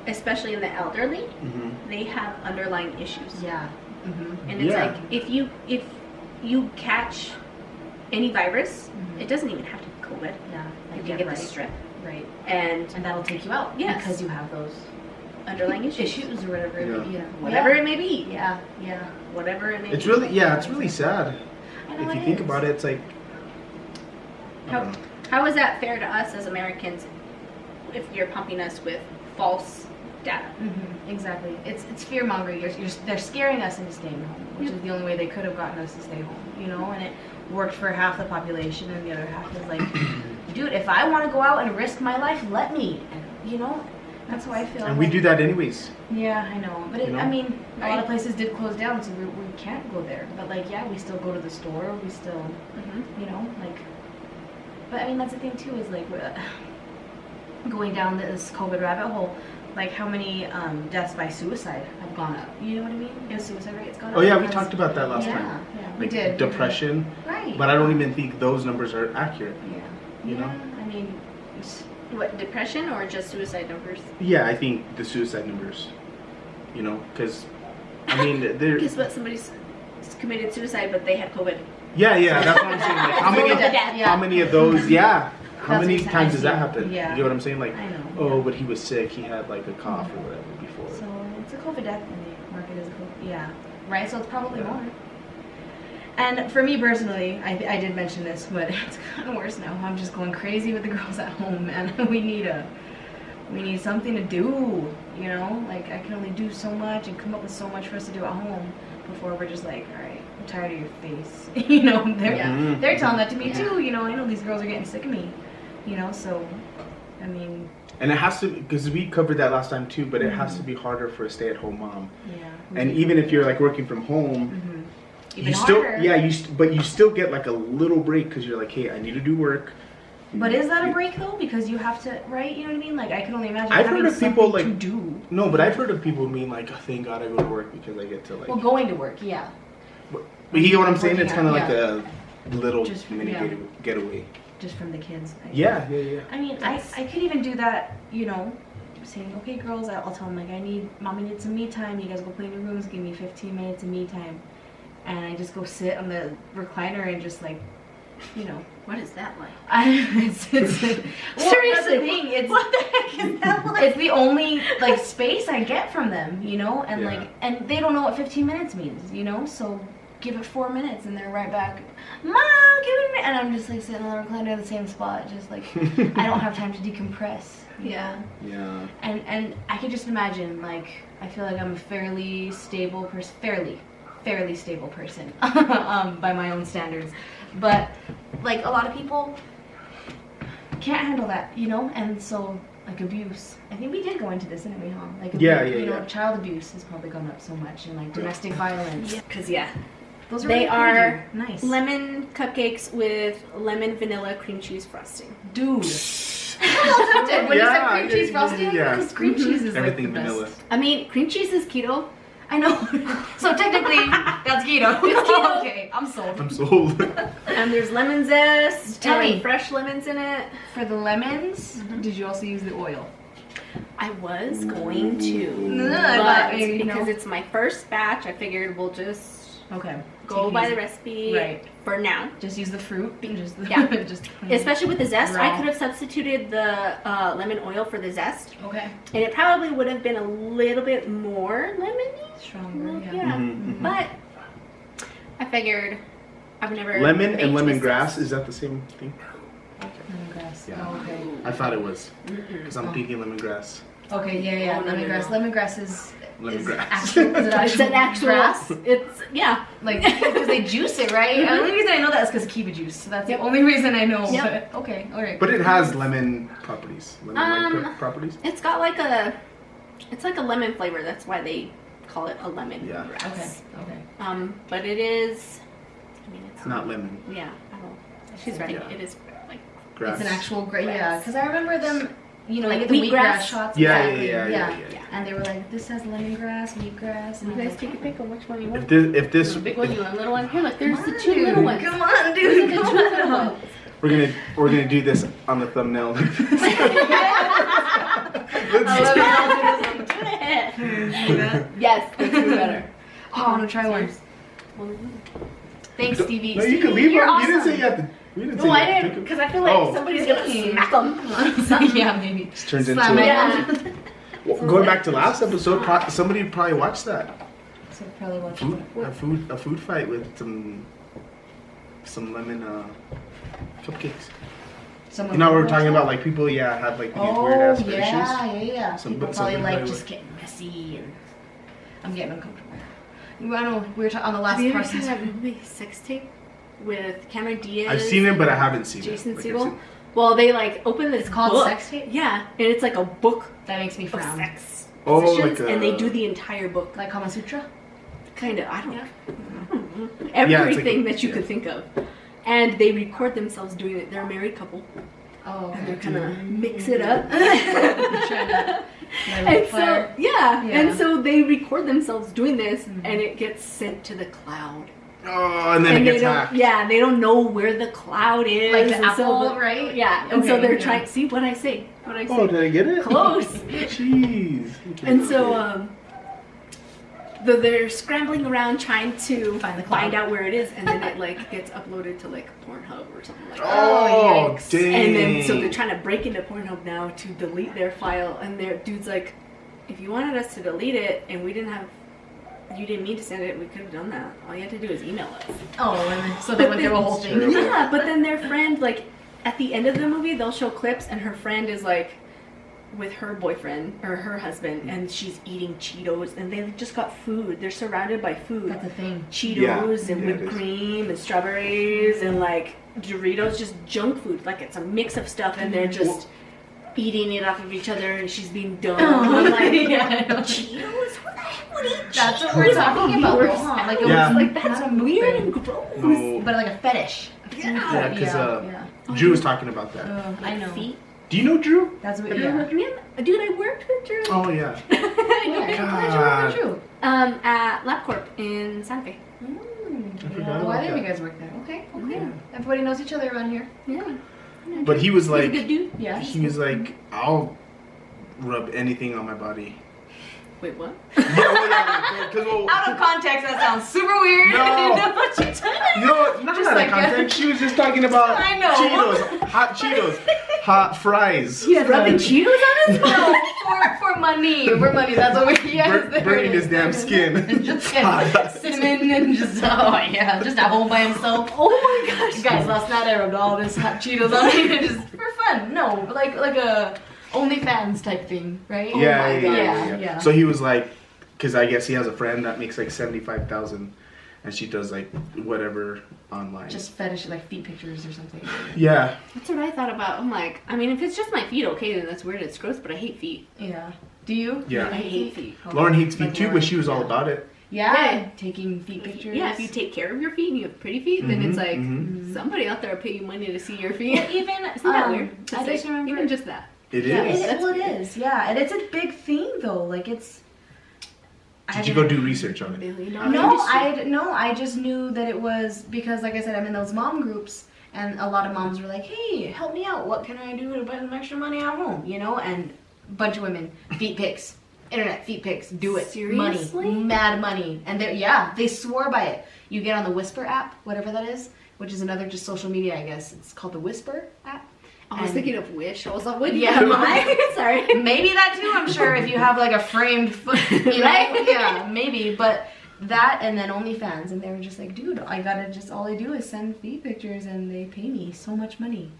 especially in the elderly, they have underlying issues. Yeah. And it's like if you catch any virus, it doesn't even have to be COVID. Yeah. You can get the strep. Right. And that'll take you out. Yes. Because you have those underlying issues or whatever. You know, whatever it may be. Yeah. Yeah. Whatever it may be. It's really sad. I know If you it think is. about it, it's like How is that fair to us as Americans if you're pumping us with false data? Exactly. It's fear mongering. They're scaring us into staying home, which is the only way they could have gotten us to stay home. You know, and it worked for half the population, and the other half is like, dude, if I want to go out and risk my life, let me. And, you know, that's how I feel. and we do that anyways. Yeah, I know. But You know? I mean, a lot of places did close down, so we can't go there. But like, yeah, we still go to the store. We still, you know, like. But I mean, that's the thing too, is like going down this COVID rabbit hole. Like how many deaths by suicide have gone up? You know what I mean? The suicide rate's gone up. Oh yeah, we talked about that last time. Yeah, we Like did. depression. Right. But I don't even think those numbers are accurate. Yeah. You know? I mean, What, depression or just suicide numbers? Yeah, I think the suicide numbers. You know, because I mean, they're. Guess what? Somebody's committed suicide, but they had COVID. Yeah, that's what I'm saying. Like, how many of those? Yeah. How That's many what times I does see. that happen? Yeah. You get what I'm saying? Like, I know. oh, but he was sick. He had like a cough or whatever before. So it's a COVID death, and they mark it as a COVID. Yeah. Right. So it's probably more. And for me personally, I did mention this, but it's gotten worse now. I'm just going crazy with the girls at home, man. We need something to do. You know, like I can only do so much and come up with so much for us to do at home before we're just like, all right, I'm tired of your face. You know, they're telling that to me too. You know, I know these girls are getting sick of me. You know, so I mean. And it has to, because we covered that last time too, but it has to be harder for a stay-at-home mom. Yeah. And even if you're like working from home, Even you still, harder. but you still get like a little break because you're like, hey, I need to do work. But is that a break though? Because you have to, right? You know what I mean? Like I can only imagine I've having heard of people something like to do. No, but I've heard of people mean like, oh, thank God I go to work because I get to like. Well, going to work, yeah. But you get what I'm saying? Working It's kind of out, like a little Just- mini yeah. getaway. Just from the kids. I Yeah. I mean, I could even do that, you know, saying, okay, girls, I'll tell them, like, mommy needs some me time. You guys go play in your rooms. Give me 15 minutes of me time. And I just go sit on the recliner and just, like, you know. What is that like? Seriously, that's the thing. What the heck is that like? It's the only, like, space I get from them, you know? And, Yeah. like, and they don't know what 15 minutes means, you know? So give it 4 minutes and they're right back, Mom, give me a minute. And I'm just, like, sitting on the recliner in the same spot, just, like, I don't have time to decompress. Yeah. Yeah. And I can just imagine, like, I feel like I'm a fairly stable person, fairly stable person, by my own standards. But, like, a lot of people can't handle that, you know? And so, like, abuse. I think we did go into this, didn't we, huh? Like, you know, child abuse has probably gone up so much, and, like, domestic violence. Because, Those are they really are pretty. Nice. lemon cupcakes with lemon vanilla cream cheese frosting. Dude. I'm tempted. When you said cream cheese frosting, yeah. because cream cheese is, Everything like, the vanilla. best. I mean, cream cheese is keto. I know. So technically, that's keto. It's keto. Okay, I'm sold. I'm sold. And there's lemon zest. Tell and me. fresh lemons in it. For the lemons, did you also use the oil? I was going to, I thought but maybe, you know. because it's my first batch, I figured we'll just Okay. Go Take by it the easy. recipe Right. for now. Just use the fruit. And just Yeah. just Especially with the zest, Raw. I could have substituted the lemon oil for the zest, Okay. and it probably would have been a little bit more lemony. Stronger. Yeah. Mhm, mhm. But I figured I've never Lemon baked and with lemongrass, zest. is that the same thing? Lemongrass. Yeah. Oh, okay. I thought it was, because I'm thinking lemongrass. Okay. Yeah. Oh, no, no, Lemongrass. no. Lemongrass is Lemongrass. actual. Is it It's an actual grass? It's yeah. Like because they juice it, right? And the only reason I know that is because of kiwi juice. So that's Yep. the only reason I know. Yep. But okay. All right. But it has lemon properties. Lemon-like properties? It's got like it's like a lemon flavor. That's why they call it a lemon Yeah. grass. Okay. But it is. I mean, it's Not lemon. Yeah, I don't. She's right. Yeah. It is like Grass. It's an actual great. Yeah. Grass. Because I remember them. You know, Like like the wheatgrass. wheatgrass shots. Yeah, exactly. yeah. And they were like, this has lemongrass, wheatgrass. And you I was guys like, take a pick on which one you want. If this, You want a big one, you want a little one. Here, look, there's Come the on, two dude. little ones. Come on, dude. Come on. we're gonna do this on the thumbnail. Let's Yes, that's way better. Oh, I want to try one. Thanks, Stevie. No, you can Stevie, leave you're them. awesome. You didn't say you have to. You didn't say No, you I have to didn't, take because I feel like Oh. somebody's gonna Dang. smack them. Yeah, maybe. It turns Slam into it. Yeah. Well, going back to last episode. Somebody probably watched that. So probably watch A food fight with some lemon cupcakes. Someone You know, we're talking about like people, have like these weird ass fetishes. yeah. Some- People but probably somebody like probably just getting messy and I'm getting uncomfortable. I know we were talking on the last Have you ever part. seen that movie Sex Tape with Cameron Diaz? I've seen it, but I haven't seen Jason it. Like, I've Segel. seen- Well, they like open this It's called book. Sex Tape? Yeah, and it's like a book That makes me of frown. sex Oh, positions, like a- and they do the entire book. Like Kama Sutra? Kind of. I don't Yeah. know. Yeah, it's like Everything a- that you could think of. And they record themselves doing it. They're a married couple. Oh. And they're kind of mix it up. Trying to And so, yeah. Yeah. And so they record themselves doing this, and it gets sent to the cloud. Oh, and then it they gets don't, hacked. yeah, they don't know where the cloud is. Like the and apple, so right? Yeah, and so Okay, they're yeah. trying. See what I say? What I say? Oh, did I get it? Close. Jeez. Okay. And so, they're scrambling around trying to Find the cloud. find out where it is, and then it like gets uploaded to like Pornhub or something like that. Oh, yikes. dang. And then so they're trying to break into Pornhub now to delete their file, and their dude's like, if you wanted us to delete it and you didn't mean to send it, we could have done that. All you had to do is email us. Oh, and then, so they went through a whole thing. Terrible. Yeah, but then their friend, like, at the end of the movie, they'll show clips, and her friend is like with her boyfriend or her husband, and she's eating Cheetos, and they just got food. They're surrounded by food. That's the thing. Cheetos and Yeah, whipped it is. cream and strawberries and like Doritos, just junk food. Like it's a mix of stuff, and they're just eating it off of each other, and she's being dumb. I'm like, Yeah, I know. Cheetos? Who the heck would eat That's what Cheetos? we're talking about, We're though, huh? Like, it Yeah. was like that's not a weird thing. and gross. No. But like a fetish. Yeah, because yeah. Drew was talking about that. I know. Feet. Do you know Drew? That's what. Have you ever Yeah. met him? Dude, I worked with Drew. Oh yeah. I knew Where? him. God. True. At LabCorp in Santa Fe. forgot Why about didn't you that. guys work there? Okay. Yeah. Everybody knows each other around here. Yeah. But he was He's a like, good dude. Yeah. he was like, I'll rub anything on my body. Wait, what? Yeah, well, yeah, 'cause, well, Out of context, that sounds super weird. No. I know what you're talking about. you know what? Not Just out of like context. She was just talking about I know. Cheetos, hot Cheetos, hot fries. He had rubbing Cheetos on his mouth? No, for money. For money. That's what we Burning his damn skin. Just cinnamon and just just at home by himself. Oh my gosh. Guys, last night I rubbed all this hot Cheetos on me just for fun. No, but like a OnlyFans type thing, right? Yeah, Oh my God. yeah. So he was like, because I guess he has a friend that makes like 75,000, and she does like whatever online. Just fetish, like feet pictures or something. Yeah. That's what I thought about. I'm like, I mean, if it's just my feet, okay, then that's weird. It's gross, but I hate feet. Yeah. Do you? Yeah. I hate feet. Lauren hates feet Like too, Lauren. but she was all about it. Yeah. Yeah. Taking feet pictures. Yeah, if you take care of your feet and you have pretty feet, then it's like somebody out there will pay you money to see your feet. Well, even Isn't that weird? To I say? just remember Even just that. It Yeah, is. it is. Yeah, and it's a big thing though. Like it's. Did you go do research on it? $1 billion No, I just knew that it was because, like I said, I'm in those mom groups, and a lot of moms were like, "Hey, help me out. What can I do to put some extra money at home?" You know, and a bunch of women feet pics, internet feet pics, do it. Seriously? Money, mad money, and they swore by it. You get on the Whisper app, whatever that is, which is another just social media, I guess. It's called the Whisper app. I was thinking of Wish. I was like, what? Yeah, Sorry. Maybe that too. I'm sure if you have like a framed foot, you know? Right? Yeah, maybe. But that and then OnlyFans, and they were just like, dude, all I do is send feet pictures, and they pay me so much money,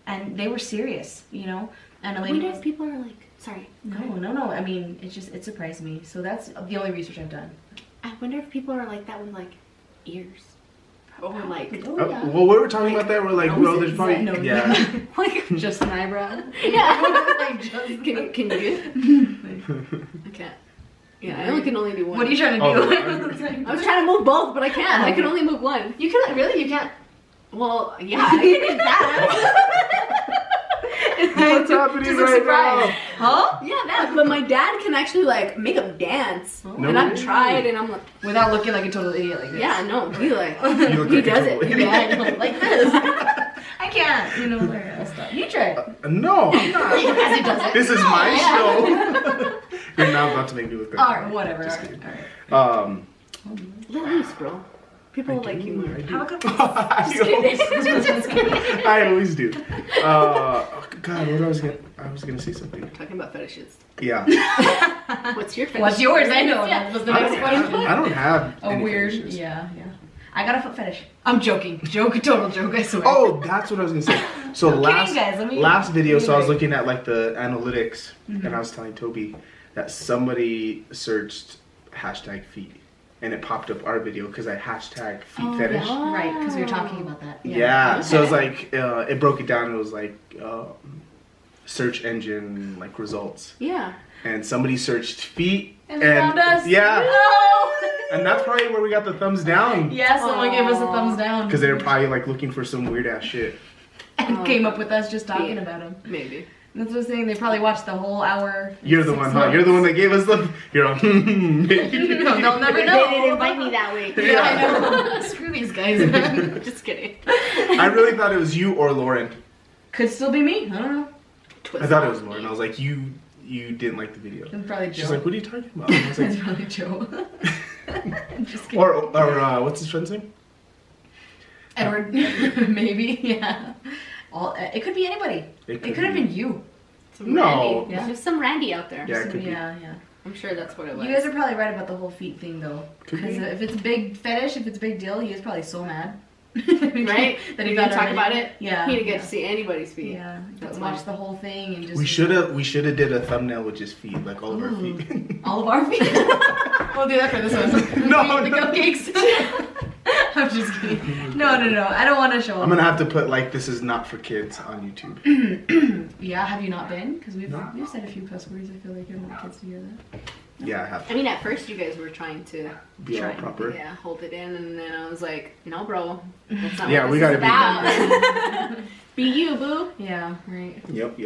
and they were serious, you know. And I wonder if people are like, sorry. No. I mean, it surprised me. So that's the only research I've done. I wonder if people are like that with like ears. Or like, Well, we were talking about that. We're like, well, there's probably like just an eyebrow. Yeah. Like just, can you? I can't. Yeah, I can only do one. What are you trying to do? I was trying to move both, but I can't. I can only move one. You can really? You can't? Well, yeah, I can do that. What's happening right now? Huh? Yeah, that. But my dad can actually like make a dance, and I've tried, and I'm like, without looking like a total idiot like this. yeah, no, he like You he does it. idiot. Yeah, I know, like this. I can't. You know where else? You try. No, I'm not. As he does it. This is my show. You're not about to make me look like Alright, whatever. Just Alright. kidding. Let loose, bro. People like you more. How about I always do. God, I was gonna say something. Talking about fetishes. Yeah. What's your fetish? What's yours? I know. Yeah. That was the next question. I don't have A any weird. fetishes. Yeah. I got a foot fetish. I'm joking. Total joke, I swear. Oh, that's what I was gonna say. So I'm kidding, guys. last video, so I was looking at like the analytics, and I was telling Toby that somebody searched #feet, and it popped up our video because I hashtag feet fetish. Yeah. Right, because we were talking about that. Yeah. So it was like it broke it down. It was like search engine like results. Yeah. And somebody searched feet And found us. Yeah. No! And that's probably where we got the thumbs down. Yeah, someone gave us a thumbs down. Because they were probably like looking for some weird ass shit. And came up with us just talking about him. Maybe. That's what I'm saying. They probably watched the whole hour. You're the one, huh? You're the one that gave us the. You're on. No, they'll never know. They didn't invite me that way. Yeah, I know. Screw these guys. Just kidding. I really thought it was you or Lauren. Could still be me. I don't know. I thought it was Lauren. I was like, you didn't like the video. It's probably Joe. She's like, what are you talking about? I was like, It's probably Joe. I'm just kidding. or what's his friend's name? Edward. Maybe. Yeah. It could be anybody. It could have been you. Some No. Randy. Yeah. There's some Randy out there. Yeah, it could be. Yeah. I'm sure that's what it was. You guys are probably right about the whole feet thing, though. Could Because be. if it's a big fetish, if it's a big deal, he was probably so mad. Right? That he got didn't talk on about it. Yeah. He didn't get to see anybody's feet. Yeah. That's Watch why. the whole thing and just. We should have did a thumbnail with just feet, like all of our feet. All of our feet. We'll do that for this one. No, the no. Cupcakes. I'm just kidding. No. I don't want to show I'm them. gonna have to put like this is not for kids on YouTube. Yeah, have you not been? Because we've No. said a few cuss words. I feel like I don't want kids to hear that. Yeah, I have I to mean, at first you guys were trying to be all proper. hold it in, and then I was like, no, bro. That's not Yeah, what we this gotta is be- about. Be you, boo. Yeah, right. Yep.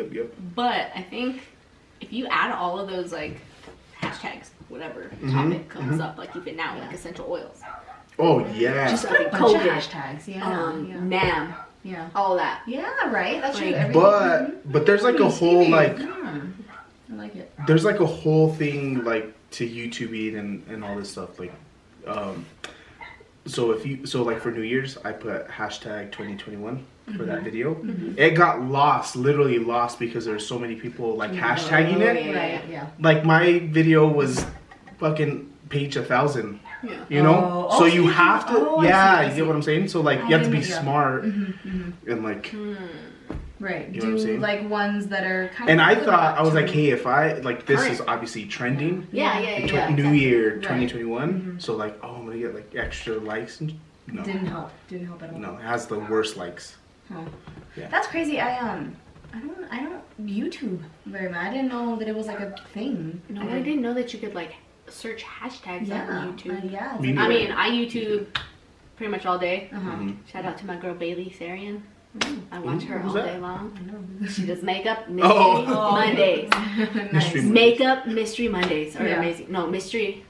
But I think if you add all of those like hashtags, whatever Mhm, topic comes up, like even now, like essential oils, Oh yeah. Just a like bunch of COVID, hashtags. Yeah. NAM, Yeah. all that. Yeah, right. That's true. Like, Everything. but there's like a whole like I like it. there's like a whole thing like to YouTubing and all this stuff like so like for New Year's I put hashtag 2021 for that video. It got literally lost because there's so many people like hashtagging it. yeah. Right. Yeah. Like my video was fucking page 1,000. Yeah. You know, Oh, so so you you have can- to, oh, I yeah, see, I you see. get what I'm saying. So like, I you have to be didn't- yeah. smart and like, Right. You know what I'm Do saying? like ones that are kind and of. I thought I was like, hey, if I like this Current. is obviously trending. Yeah. in New Year Right. 2021. So like, oh, I'm gonna get like extra likes. And no, Didn't help at all. no, it has the worst likes. Huh. Yeah. That's crazy. I don't YouTube very much. I didn't know that it was like a thing. No, I didn't know that you could like search hashtags Yeah. on YouTube. Yeah. Me I neither. mean, I YouTube pretty much all day. Uh-huh. Mhm. Shout out to my girl Bailey Sarian. I watch her who's all that? day long. I know. She does makeup mystery Oh. Mondays. Nice. Mystery Makeup mystery Mondays are Yeah. amazing. No, mystery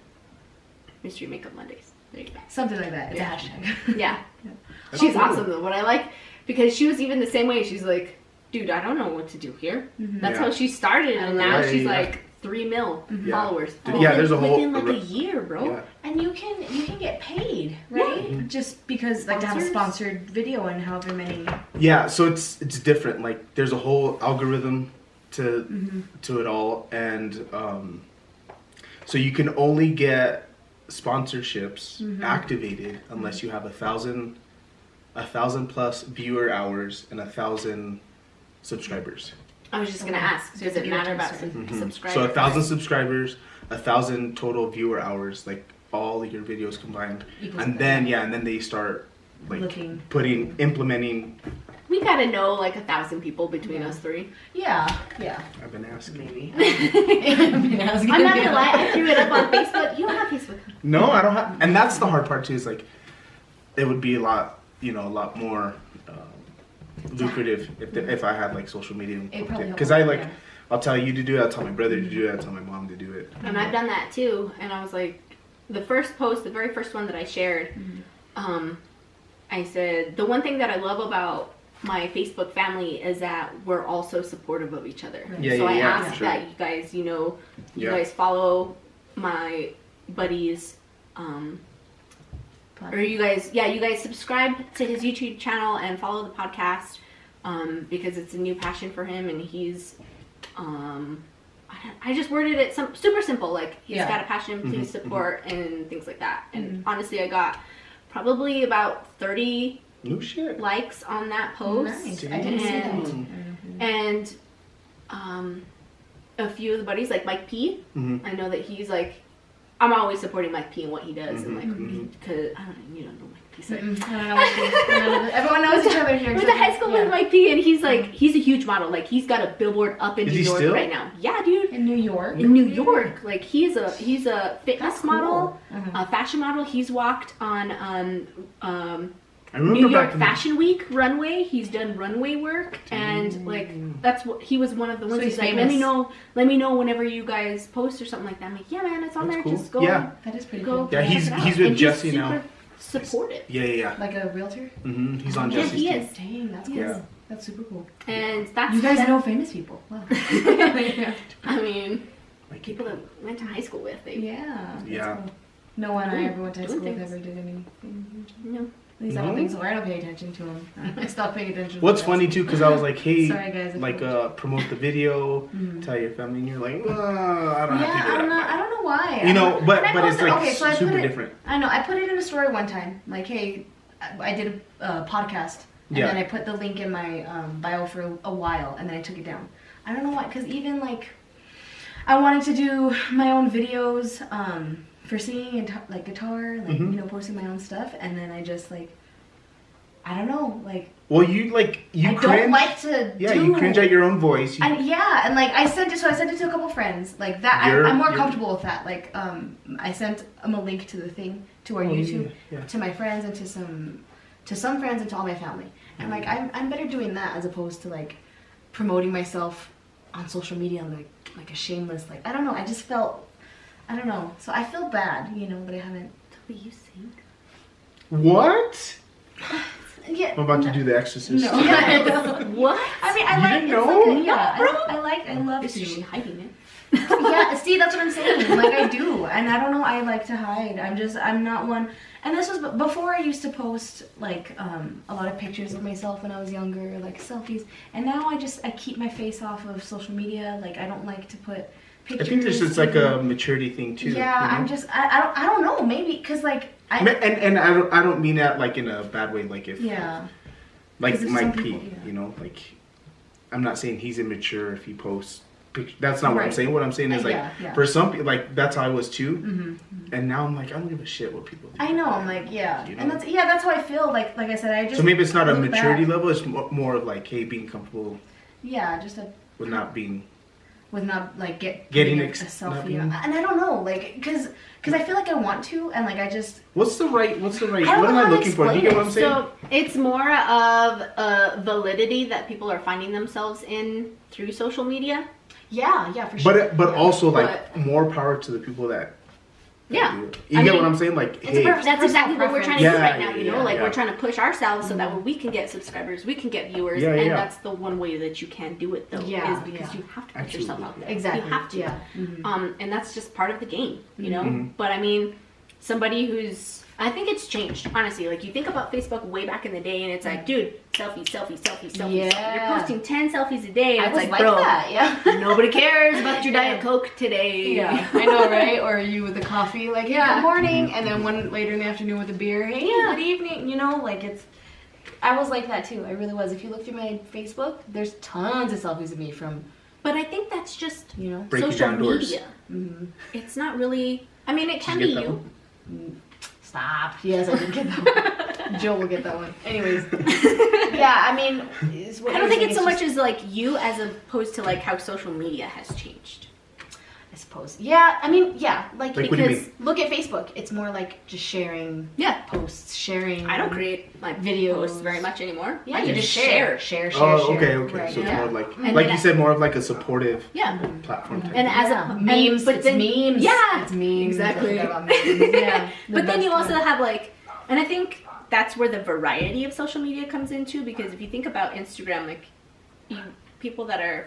makeup Mondays. There you go. Something like that. It's Yeah. a hashtag. Yeah. That's She's cool. awesome though. What I like, because she was even the same way. She's like, dude, I don't know what to do here. That's Yeah. how she started, and now Yeah, she's yeah. like 3 mil Yeah. followers. Yeah, there's a whole within like a year, bro. Yeah. And you can get paid, right? Just because like to have a sponsored video and however many. Yeah, so it's different. Like there's a whole algorithm to it all, and so you can only get sponsorships activated unless you have 1,000 plus viewer hours and 1,000 subscribers. I was just gonna ask, does it matter about subscribers? So 1,000 subscribers, 1,000 total viewer hours, like all your videos combined, and then they start like implementing. We gotta know like 1,000 people between us three. Yeah. I've been asking. Maybe. I'm not gonna lie, I threw it up on Facebook. You don't have Facebook. No, I don't have, and that's the hard part too. Is like, it would be a lot more lucrative if I had like social media, because I'll tell you to do it, I'll tell my brother to do it, I'll tell my mom to do it. And I've done that too. And I was like, the very first one that I shared, I said the one thing that I love about my Facebook family is that we're all so supportive of each other. Yeah, so I asked sure. that you guys, you guys follow my buddies, or you guys subscribe to his YouTube channel and follow the podcast, because it's a new passion for him, and he's, I just worded it super simple, like he's got a passion, please support, and things like that. And honestly, I got probably about 30 likes on that post. Nice. I didn't see that. And a few of the buddies, like Mike P, I know that he's like, I'm always supporting Mike P and what he does, and like, because I don't know Mike P. So. I don't know Mike P. Everyone knows each other here. Went to high school with Mike P, and he's like, he's a huge model. Like, he's got a billboard up in New York right now. Yeah, dude. In New York. Like, he's a fitness model, a fashion model. He's walked on New York Fashion Week runway. He's done runway work, and like that's what he was one of the ones. So he's like, famous. let me know whenever you guys post or something like that. I'm like, yeah, man, it's on That's there. cool. Just go. Yeah. That is pretty Go. cool. Yeah, he's with Jesse now. Supportive. Yeah. Like a realtor? He's on Yeah, Jesse's he team. is. Dang, that's cool. Yeah. That's super cool. And that's You guys know famous people. Wow. I mean, people that went to high school with. Yeah. Yeah. Cool. No one I ever went to high Doing school with things. ever did anything. No. At least I don't think so. I don't pay attention to them. I stopped paying attention. What's funny too, because I was like, hey, Sorry, guys, if like promote the video, tell your family, and you're like, I don't Yeah, have to do that. I don't know why. You know, but And I it's posted- like okay, so I super put it- different. I know. I put it in a story one time. Like, hey, I did a podcast, and then I put the link in my bio for a while, and then I took it down. I don't know why, because even like, I wanted to do my own videos for singing and like guitar, like posting my own stuff, and then I just like, I don't know, like. Well, you I cringe. don't like to. You cringe at your own voice. And like I sent it, so I sent it to a couple friends. Like that, I'm more comfortable with that. Like I sent them a link to the thing, to our YouTube, to my friends, and to some friends, and to all my family. And like I'm better doing that as opposed to like promoting myself on social media like a shameless, like I don't know. I just felt, I don't know. So I feel bad, but I haven't. Toby, you sing? What? Yeah. I'm about to do The Exorcist. No. What? I mean, You didn't know? I love Is to. she hiding it? Yeah, see, that's what I'm saying. Like, I do. And I don't know, I like to hide. I'm not one. And this was before I used to post, like, a lot of pictures of myself when I was younger, like selfies. And now I keep my face off of social media. Like, I don't like to put pictures. I think there's just like a maturity thing too. Yeah, I'm just, I don't know, maybe, because, like, and I don't mean that like in a bad way, like if like 'Cause if Mike some P, people, like I'm not saying he's immature if he posts pictures. That's not what I'm saying. What I'm saying is like for some people, like that's how I was too, and now I'm like I don't give a shit what people think. I know, I'm like and that's how I feel. Like I said, I just so maybe it's not a look maturity back. level. It's more of like hey, being comfortable. Yeah, just with not being. With not like getting a selfie, and I don't know, like, because I feel like I want to, and like I just. What's the right? What don't am know I how to looking for? Do you get what I'm saying? So it's more of validity that people are finding themselves in through social media. Yeah, for sure. But also like more power to the people that Yeah. You get what I'm saying? Like, hey, That's exactly what we're trying to do Yeah, right now, you know? yeah, Like, yeah. we're trying to push ourselves so that way we can get subscribers, we can get viewers, Yeah, and yeah. that's the one way that you can do it, though, Yeah, is because you have to put yourself Absolutely. out there. Exactly. You have to. Yeah. And that's just part of the game, you know? Mhm. But, I mean, somebody who's... I think it's changed, honestly. Like, you think about Facebook way back in the day, and it's like, dude, selfie, selfie, selfie, selfie, Yeah. selfie. You're posting 10 selfies a day, and I it's was like, like bro, that, yeah. nobody cares about your Diet Coke today. Yeah, I know, right? Or you with the coffee, like, hey, Yeah. good morning, and then one later in the afternoon with a beer, hey, Yeah. good evening, you know, like it's, I was like that too, I really was. If you look through my Facebook, there's tons of selfies of me from, But I think that's just, you know, Breaking social down doors. media. mm-hmm. It's not really, I mean, it can Did be you get that you. one? Stop. Yes, I did get that one. Joe will get that one. Anyways, yeah, I mean, is what I don't you're think saying, it's so just- much as like you as opposed to like how social media has changed. I suppose. Yeah, I mean, yeah, like, Like, what do you because mean? look at Facebook. It's more like just sharing Yeah. posts, sharing. I don't create like Videos. posts very much anymore. Yeah, I you just share. Oh, okay. Right, So it's yeah. more like, And like then you said, more of like a supportive Yeah. platform type. And thing. as Yeah. a memes, but it's then, memes. Yeah, It's memes. exactly. I forgot about memes. Yeah. But then The you best also one. have like, and I think that's where the variety of social media comes into, because if you think about Instagram, like people that are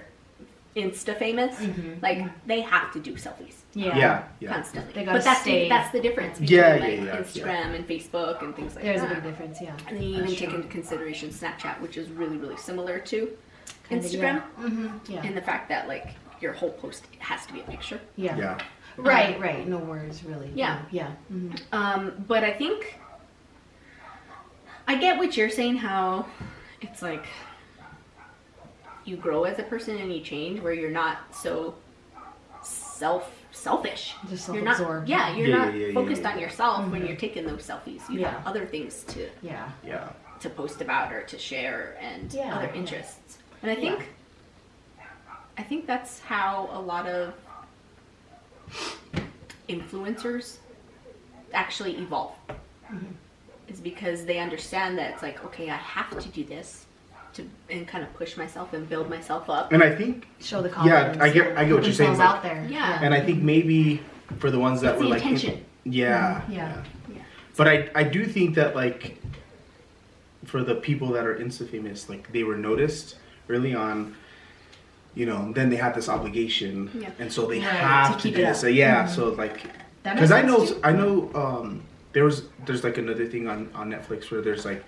Insta famous, like they have to do selfies Yeah. Yeah. constantly. They gotta But that's stay. that's the difference between Yeah, like yeah, Instagram and Facebook and things like There's that. a big difference, yeah. And then you even That's take true. into consideration Snapchat, which is really, really similar to Kinda, Instagram, Yeah. in the fact that like your whole post has to be a picture. Yeah. Yeah. Right. No words, really. Yeah. Yeah. Mhm. But I think I get what you're saying, how it's like you grow as a person and you change, where you're not so selfish. Just You're not, self-absorbed. yeah, you're Yeah, not yeah, yeah, focused yeah, on yourself when you're taking those selfies. You Yeah. have other things Yeah. Yeah. to post about or to share and Yeah. other interests. And I think that's how a lot of influencers actually evolve. Is because they understand that it's like, okay, I have to do this and kind of push myself and build myself up. And I think, Show the confidence. I get what Put you're saying. themselves like- out there. Yeah. and I think maybe for the ones that It's were the like, intention. yeah. Yeah. But I do think that like for the people that are Insta famous, like they were noticed early on, you know, then they had this obligation, Yeah. and so they Right, have to to keep do it this. up. So so like, That because makes I sense, know too. there's like another thing on Netflix where there's like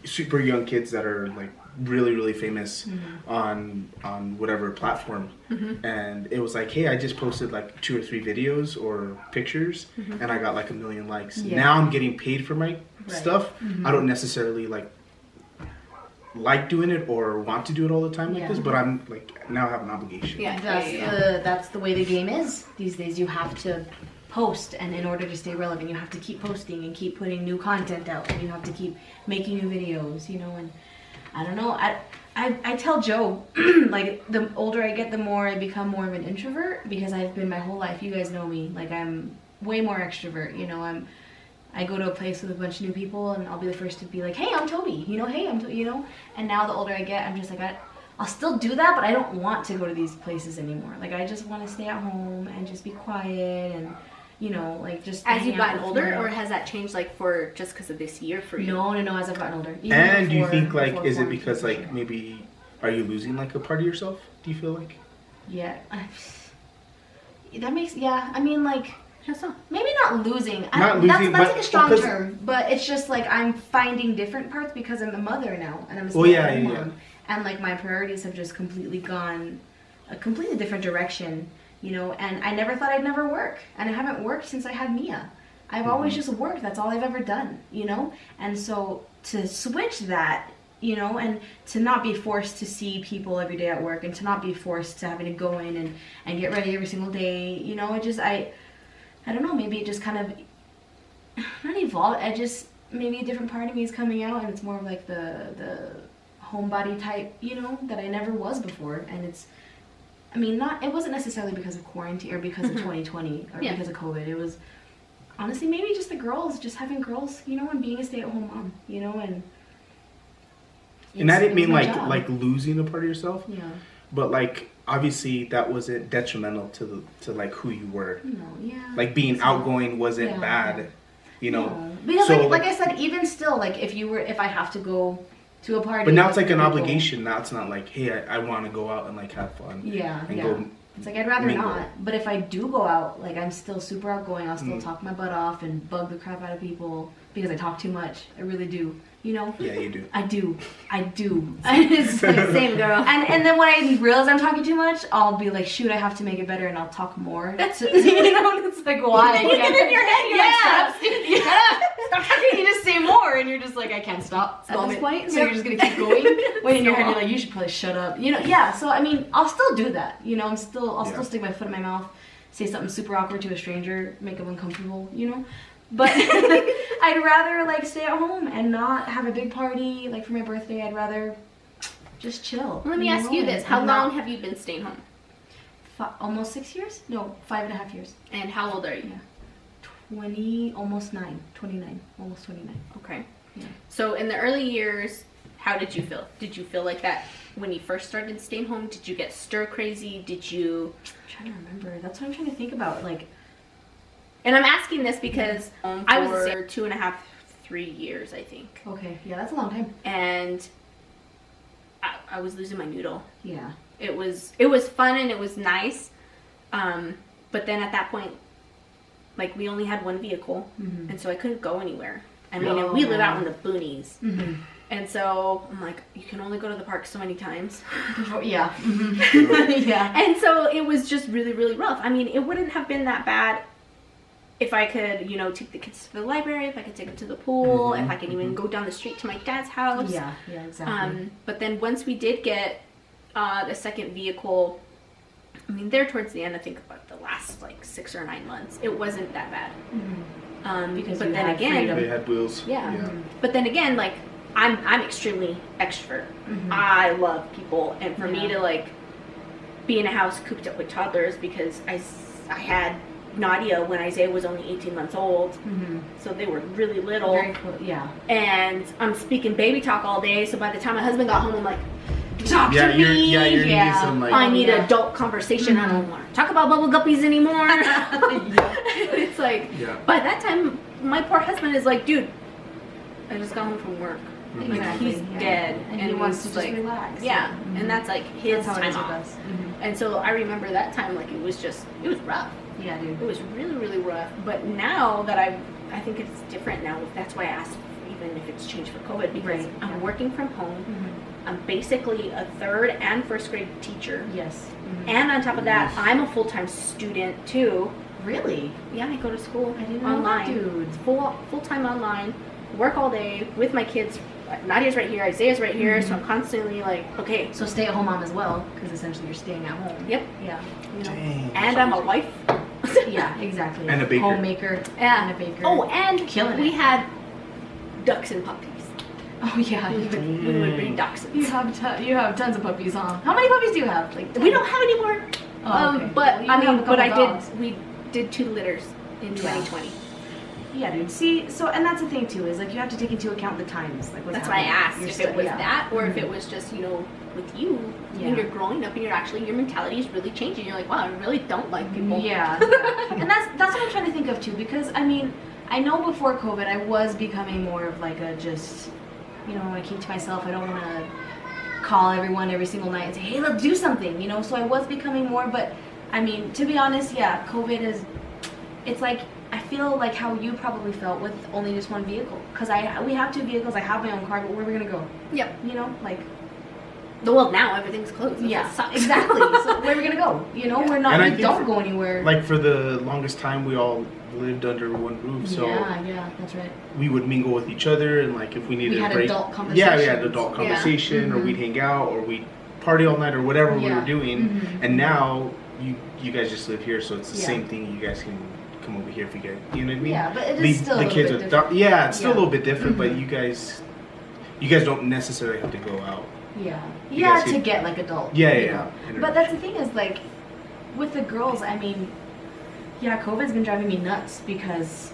super young kids that are like really famous on whatever platform, and it was like, hey, I just posted like 2 or 3 videos or pictures, and I got like 1 million likes. Yeah. Now I'm getting paid for my stuff. I don't necessarily like doing it or want to do it all the time like Yeah. this, but I'm like now I have an obligation. Yeah. That's the way the game is these days. You have to post, and in order to stay relevant, you have to keep posting and keep putting new content out, and you have to keep making new videos, you know. And I don't know, I tell Joe, like, the older I get, the more I become more of an introvert, because I've been my whole life, you guys know me, like, I'm way more extrovert, you know. I go to a place with a bunch of new people, and I'll be the first to be like, hey, I'm Toby, you know, hey, you know. And now the older I get, I'm just like, I'll still do that, but I don't want to go to these places anymore. Like, I just want to stay at home and just be quiet, and, you know, like, just As hang you've out gotten with older, my- or has that changed like for just because of this year for you? No, as I've gotten older. Even And do you before- think like before is it quarantine, because for like sure. maybe are you losing like a part of yourself? Do you feel like? Yeah. That makes, yeah, I mean, like, How so? maybe not losing. Not That's losing, like but- a strong because- term, but it's just like I'm finding different parts because I'm a mother now, and I'm a Well, yeah, stay-at-home yeah, mom, and like my priorities have just completely gone a completely different direction, you know. And I never thought I'd never work, and I haven't worked since I had Mia. I've always just worked. That's all I've ever done, you know. And so to switch that, you know, and to not be forced to see people every day at work, and to not be forced to having to go in and get ready every single day, you know, it just I don't know, maybe it just kind of not evolved. I just, maybe a different part of me is coming out, and it's more of like the homebody type, you know, that I never was before. And it's, I mean, it wasn't necessarily because of quarantine or because of 2020 or Yeah. because of COVID. It was honestly maybe just the girls, just having girls, you know, and being a stay-at-home mom, you know. And And I didn't it was mean my like job. like losing a part of yourself, Yeah. but like obviously that wasn't detrimental to like who you were. No, yeah. Like being outgoing wasn't Yeah. bad, you know. No. Because So, like I said, even still, like if I have to go to a party. but now it's like with an people- obligation. Now it's not like, hey, I want to go out and like have fun. Yeah, And yeah. go It's like I'd rather mingle. not. But if I do go out, like I'm still super outgoing. I'll still Mm. talk my butt off and bug the crap out of people because I talk too much. I really do. You know? Yeah, you do. I do. It's like, Same girl. and then when I realize I'm talking too much, I'll be like, shoot, I have to make it better, and I'll talk more. That's you know, it's like why? You get in your head, you're like, yeah. shut up, Stop talking. You just say more, and you're just like, I can't stop at Stop this it. point. So Yep. you're just gonna keep going. When in your So- head you're like, you should probably shut up. You know, yeah. So I mean, I'll still do that. You know, I'll Yeah. still stick my foot in my mouth, say something super awkward to a stranger, make them uncomfortable. You know. But I'd rather like stay at home and not have a big party. Like for my birthday, I'd rather just chill. Let me ask you this: How and long not- have you been staying home? Almost 6 years? No, 5.5 years. And how old are you? 29, almost 29. Okay. Yeah. So in the early years, how did you feel? Did you feel like that when you first started staying home? Did you get stir crazy? Did you? I'm trying to remember. That's what I'm trying to think about. Like, And I'm asking this because I was For- there 2.5, 3 years, I think, okay, yeah, that's a long time. and I was losing my noodle. Yeah. It was fun and it was nice, but then at that point, like we only had one vehicle, Mhm. and so I couldn't go anywhere. I mean, Oh, and we live yeah. out in the boonies, Mm-hmm. and so I'm like, you can only go to the park so many times. Yeah. Mm-hmm. Yeah. And so it was just really, really rough. I mean, it wouldn't have been that bad if I could, take the kids to the library, if I could take them to the pool, if I could even go down the street to my dad's house. Yeah, exactly. But then once we did get the second vehicle, I mean, there towards the end, I think about the last like 6 or 9 months, it wasn't that bad. Because but you then had again, freedom. They had wheels. yeah. Yeah. But then again, like I'm extremely extrovert. I love people, and for me Yeah. to like be in a house cooped up with toddlers because I had Nadia when Isaiah was only 18 months old, so they were really little, Very cool. Yeah. and I'm speaking baby talk all day. So by the time my husband got home, I'm like, talk Yeah, to you're me. you're needing some like. I need Yeah. adult conversation. I don't want to talk about bubble guppies anymore. It's like, Yeah. by that time, my poor husband is like, dude, I just got home from work. Like, Exactly, he's yeah. dead. And he wants to he's just like, relax. yeah. Mhm. And that's like his That's how it time is with off. us. And so I remember that time, like, it was rough. Yeah, dude. It was really, really rough. But now that I think it's different now. That's why I asked even if it's changed for COVID, because Right, I'm yeah. working from home. Mhm. I'm basically a 3rd and 1st grade teacher. Yes. Mhm. And on top of that, I'm a full-time student too. Really? Yeah, I go to school I didn't know online. that, dude. It's full-time online. Work all day with my kids. Nadia's right here. Isaiah's right here. So I'm constantly like, okay. So stay-at-home mom as well, because essentially you're staying at home. Yep. Yeah. You know. Dang. And I'm a wife. Yeah, exactly. And a baker. Homemaker. Yeah. And a baker. Oh, and Killing we it. had ducks and puppies. Oh yeah. We would breed dachshunds. You have tons of puppies, huh? How many puppies do you have? Like We don't have any more. Oh, okay. But Well, you I have a mean, but couple I dogs. did. We did 2 litters in 2020. Yeah, dude. See, so and that's the thing too is like you have to take into account the times. Like what's That's why I happening. asked You're if still- it was yeah. that or if it was just, with you, Yeah. when you're growing up and your mentality is really changing. You're like, wow, I really don't like people. Yeah, yeah. And that's what I'm trying to think of too, because I mean, I know before COVID I was becoming more of like a just, I keep to myself. I don't want to call everyone every single night and say, hey, let's do something, So I was becoming more, but I mean, to be honest, yeah, COVID it's like, I feel like how you probably felt with only just one vehicle. Because we have 2 vehicles, I have my own car, but where are we going to go? Yep. Like, Well, now everything's closed. yeah, It sucks. exactly. So where are we going to go? We're not, And I we think don't go anywhere. Like for the longest time, we all lived under one roof, so yeah, that's right. we would mingle with each other, and like if we needed We had a break, adult yeah, we had conversations. adult Yeah. conversation, or Mhm. we'd hang out, or we'd party all night, or whatever we Yeah. were doing. Mhm. And now you guys just live here, so it's the Yeah. same thing. You guys can come over here if you get, you know what I mean? Yeah, but it is Leave still a the little kids bit with different. yeah, it's still Yeah. a little bit different, but Mhm. you guys don't necessarily have to go out. Yeah. You Yeah, guys to could- get like adult. Yeah, you yeah, know. yeah. But that's the thing is like with the girls, I mean, yeah, COVID's been driving me nuts because,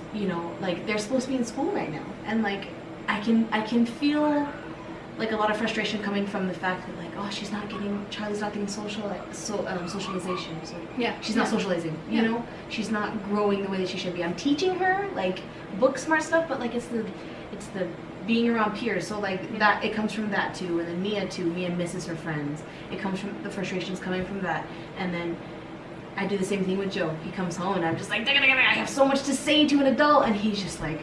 like they're supposed to be in school right now. And like I can feel like a lot of frustration coming from the fact that like, oh, Charlie's not getting socialization. So Yeah. she's not socializing. You know, she's not growing the way that she should be. I'm teaching her like book smart stuff, but like it's the being around peers. So like that, it comes from that too. And then Mia misses her friends. It comes from the frustrations coming from that. And then I do the same thing with Joe. He comes home and I'm just like, I have so much to say to an adult, and he's just like,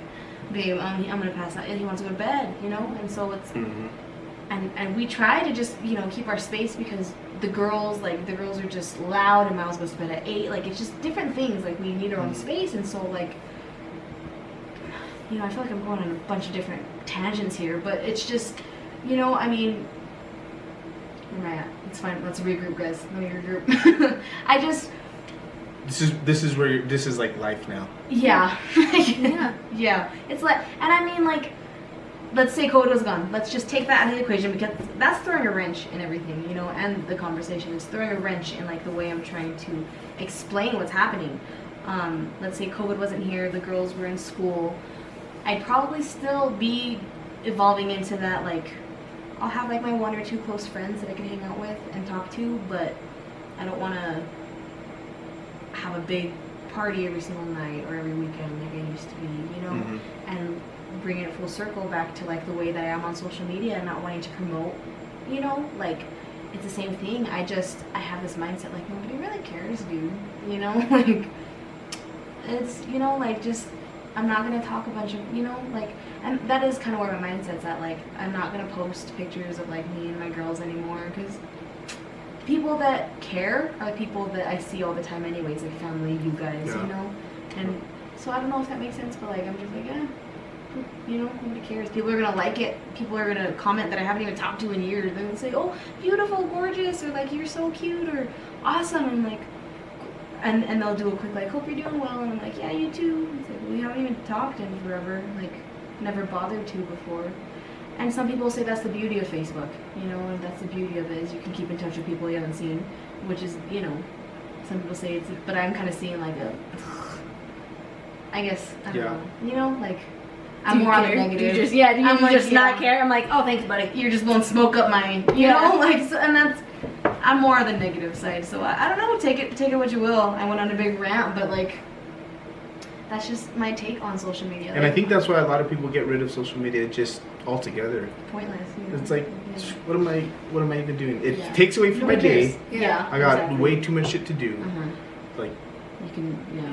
babe, I'm gonna pass out. And he wants to go to bed, you know. And so it's and we try to just, you know, keep our space, because the girls are just loud, and Miles goes to bed at 8. Like it's just different things. Like we need our own space, and so like, you know, I feel like I'm going on a bunch of different tangents here, but it's just, you know, I mean, where am I at? It's fine. Let's regroup, guys. Let me regroup. I just. This is like life now. Yeah. Yeah. It's like, and I mean, like, let's say COVID was gone. Let's just take that out of the equation, because that's throwing a wrench in everything, you know, and the conversation. It's throwing a wrench in like the way I'm trying to explain what's happening. Let's say COVID wasn't here, the girls were in school. I'd probably still be evolving into that, like, I'll have like my 1 or 2 close friends that I can hang out with and talk to, but I don't want to have a big party every single night or every weekend like I used to be, you know, and bringing it full circle back to like the way that I am on social media and not wanting to promote, you know, like it's the same thing. I have this mindset like nobody really cares, dude, you know, like it's, you know, like just I'm not gonna talk a bunch of, you know, like, and that is kind of where my mindset's at. Like I'm not gonna post pictures of like me and my girls anymore, because people that care are people that I see all the time anyways, like family, you guys, you know? And so I don't know if that makes sense, but like I'm just like, you know, nobody cares. People are gonna like it. People are gonna comment that I haven't even talked to in years, and say, oh, beautiful, gorgeous, or like, you're so cute, or awesome, and like, and they'll do a quick like, hope you're doing well, and I'm like, yeah, you too. It's like, we haven't even talked in forever, like, never bothered to before. And some people say that's the beauty of Facebook, you know, and that's the beauty of it, is you can keep in touch with people you haven't seen, which is, you know, some people say it's, but I'm kind of seeing like I guess, I don't know, you know, like, I'm more on the negative. Do you just not care? I'm like, oh, thanks, buddy. You're just blowing smoke up my, you know, like, so, and that's, I'm more on the negative side, so I don't know, take it what you will. I went on a big rant, but like, that's just my take on social media. And I think that's why a lot of people get rid of social media just altogether. Pointless. You know? It's like, what am I even doing? It takes away from my day. Yeah. I got way too much shit to do. Like,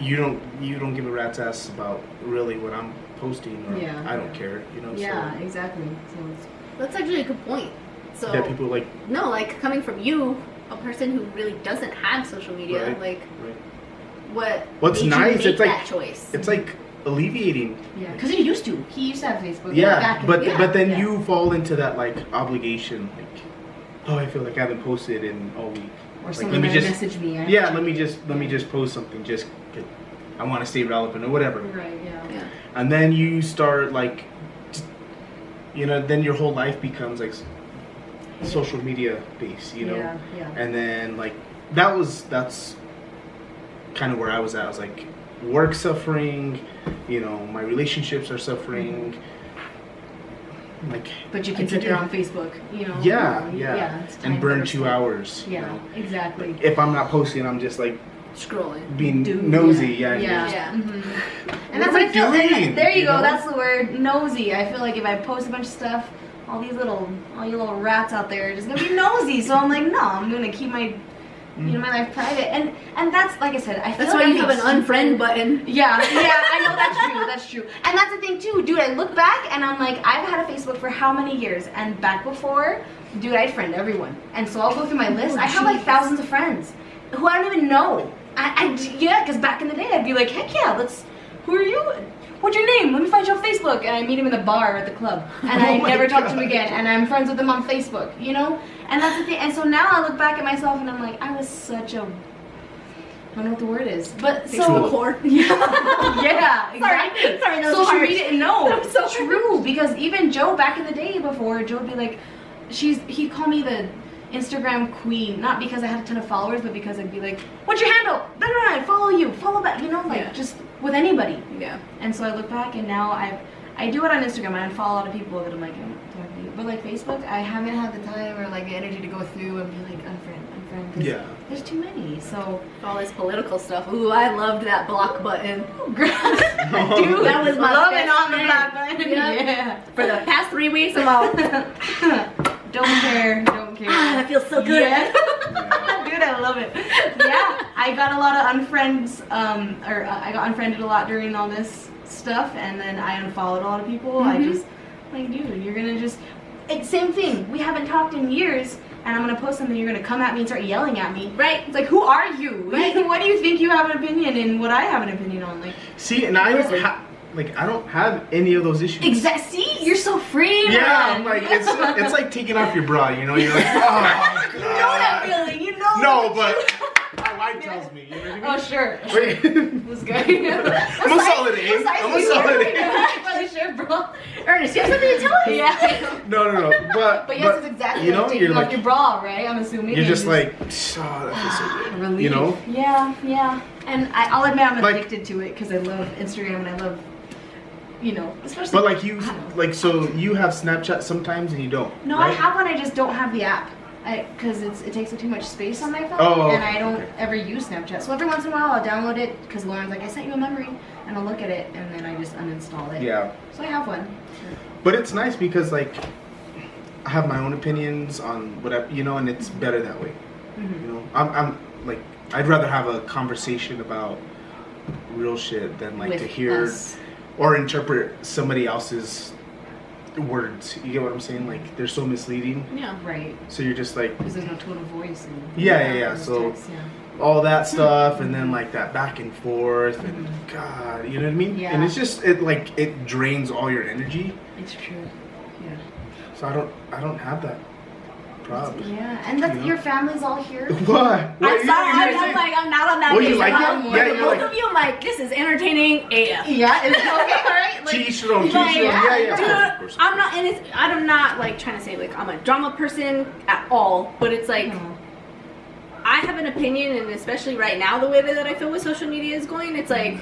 you don't give a rat's ass about really what I'm posting, or I don't care, you know. Yeah, so. exactly. So that's actually a good point. So yeah, people like, no, like coming from you, a person who really doesn't have social media, like what's made nice, you it's make like that choice? It's like alleviating. Yeah, because he used to have Facebook. Yeah, but then you fall into that like obligation, like, oh, I feel like I haven't posted in all week. Or like, someone message me. Let me just post something. Just I want to stay relevant or whatever. Right. Yeah. And then you start like, you know, then your whole life becomes like social media based, you know. Yeah. And then like that's kind of where I was at. I was like, work suffering, you know, my relationships are suffering. Like, but you can sit there on Facebook, you know. Yeah. And burn 2 hours. Yeah, you know? Exactly. Like, if I'm not posting, I'm just like scrolling, being nosy. Yeah. And that's what I feel. There you go. That's the word, nosy. I feel like if I post a bunch of stuff, all you little rats out there are just gonna be nosy. So I'm like, no, I'm gonna keep my, you know, my life private. And that's, like I said, I feel that's why you have an unfriend button. Yeah, I know, that's true. And that's the thing too, dude. I look back and I'm like, I've had a Facebook for how many years? And back before, dude, I'd friend everyone. And so I'll go through my list. I have like thousands of friends who I don't even know. Because back in the day, I'd be like, heck yeah, who are you? What's your name? Let me find you on Facebook. And I meet him in the bar or at the club. And I never talk to him again. And I'm friends with him on Facebook, you know? And that's the thing. And so now I look back at myself and I'm like, I was such a, I don't know what the word is. But Facebook whore. Yeah, exactly. Sorry, social media, no, so true. Because even Joe, back in the day before, Joe would be like, he'd call me the Instagram queen, not because I had a ton of followers, but because I'd be like, what's your handle? I follow you, follow that, you know, like just with anybody. Yeah. And so I look back and now I do it on Instagram. I unfollow a lot of people that I'm like, I'm talking to you. But like Facebook, I haven't had the time or like the energy to go through and be like unfriend. 'Cause Yeah. there's too many. So All this political stuff. Ooh, I loved that block button. dude, That was my loving best on the friend. black button. Yeah. Yeah. For the past 3 weeks, I'm all, Don't care. Don't care. that feels so good. Yeah. Dude, I love it. Yeah, I got a lot of unfriends, I got unfriended a lot during all this stuff, and then I unfollowed a lot of people. I just, like, dude, you're gonna just, same thing. We haven't talked in years, and I'm gonna post something, you're gonna come at me and start yelling at me. Right. It's like, who are you? Right. What do you think you have an opinion in what I have an opinion on? Like, See, and I don't have any of those issues. see, you're so free, Yeah, man. I'm like it's like taking off your bra, you know. You're like, oh, You know that feeling. You know. No, but my wife tells me. You know what I mean? Oh, sure. Wait. It was good. I'm a solid A. I'm a solid A. Sure, bro. Ernest, you have something to tell us? Yeah. No. But yes, it's exactly you know, like you're taking off like your bra, right? I'm assuming. you're and just like, oh, that feels so good. relief. You know? Yeah. And I'll admit I'm Like- addicted to it because I love Instagram and I love, especially. But like you, like so you have Snapchat sometimes and you don't. No, right? I have one. I just don't have the app. Because it takes up too much space on my phone, Oh, and I don't okay. ever use Snapchat. So every once in a while I'll download it because Lauren's like, I sent you a memory, and I'll look at it, and then I just uninstall it. Yeah. So I have one. But it's nice because like I have my own opinions on whatever, and it's better that way. I'm like I'd rather have a conversation about real shit than like With to hear us. or interpret somebody else's words. You get what I'm saying? Like they're so misleading. Yeah. Right. So you're just like Because there's no tone of voice. And Yeah. those So texts, yeah. all that stuff and then like that back and forth and God, you know what I mean? Yeah. And it's just it drains all your energy. It's true. Yeah. So I don't have that problem. Yeah, and that's your family's all here. What? I'm sorry, I'm like, I'm not on that Oh, you page. like I'm it? not- Yeah, you both like of you, I'm like, this is entertaining AF. Yeah, it's okay, all right. To each their own, Like, yeah. dude, Of course. I'm not, and I'm not like trying to say like I'm a drama person at all, but it's like I have an opinion, and especially right now, the way that I feel with social media is going, it's like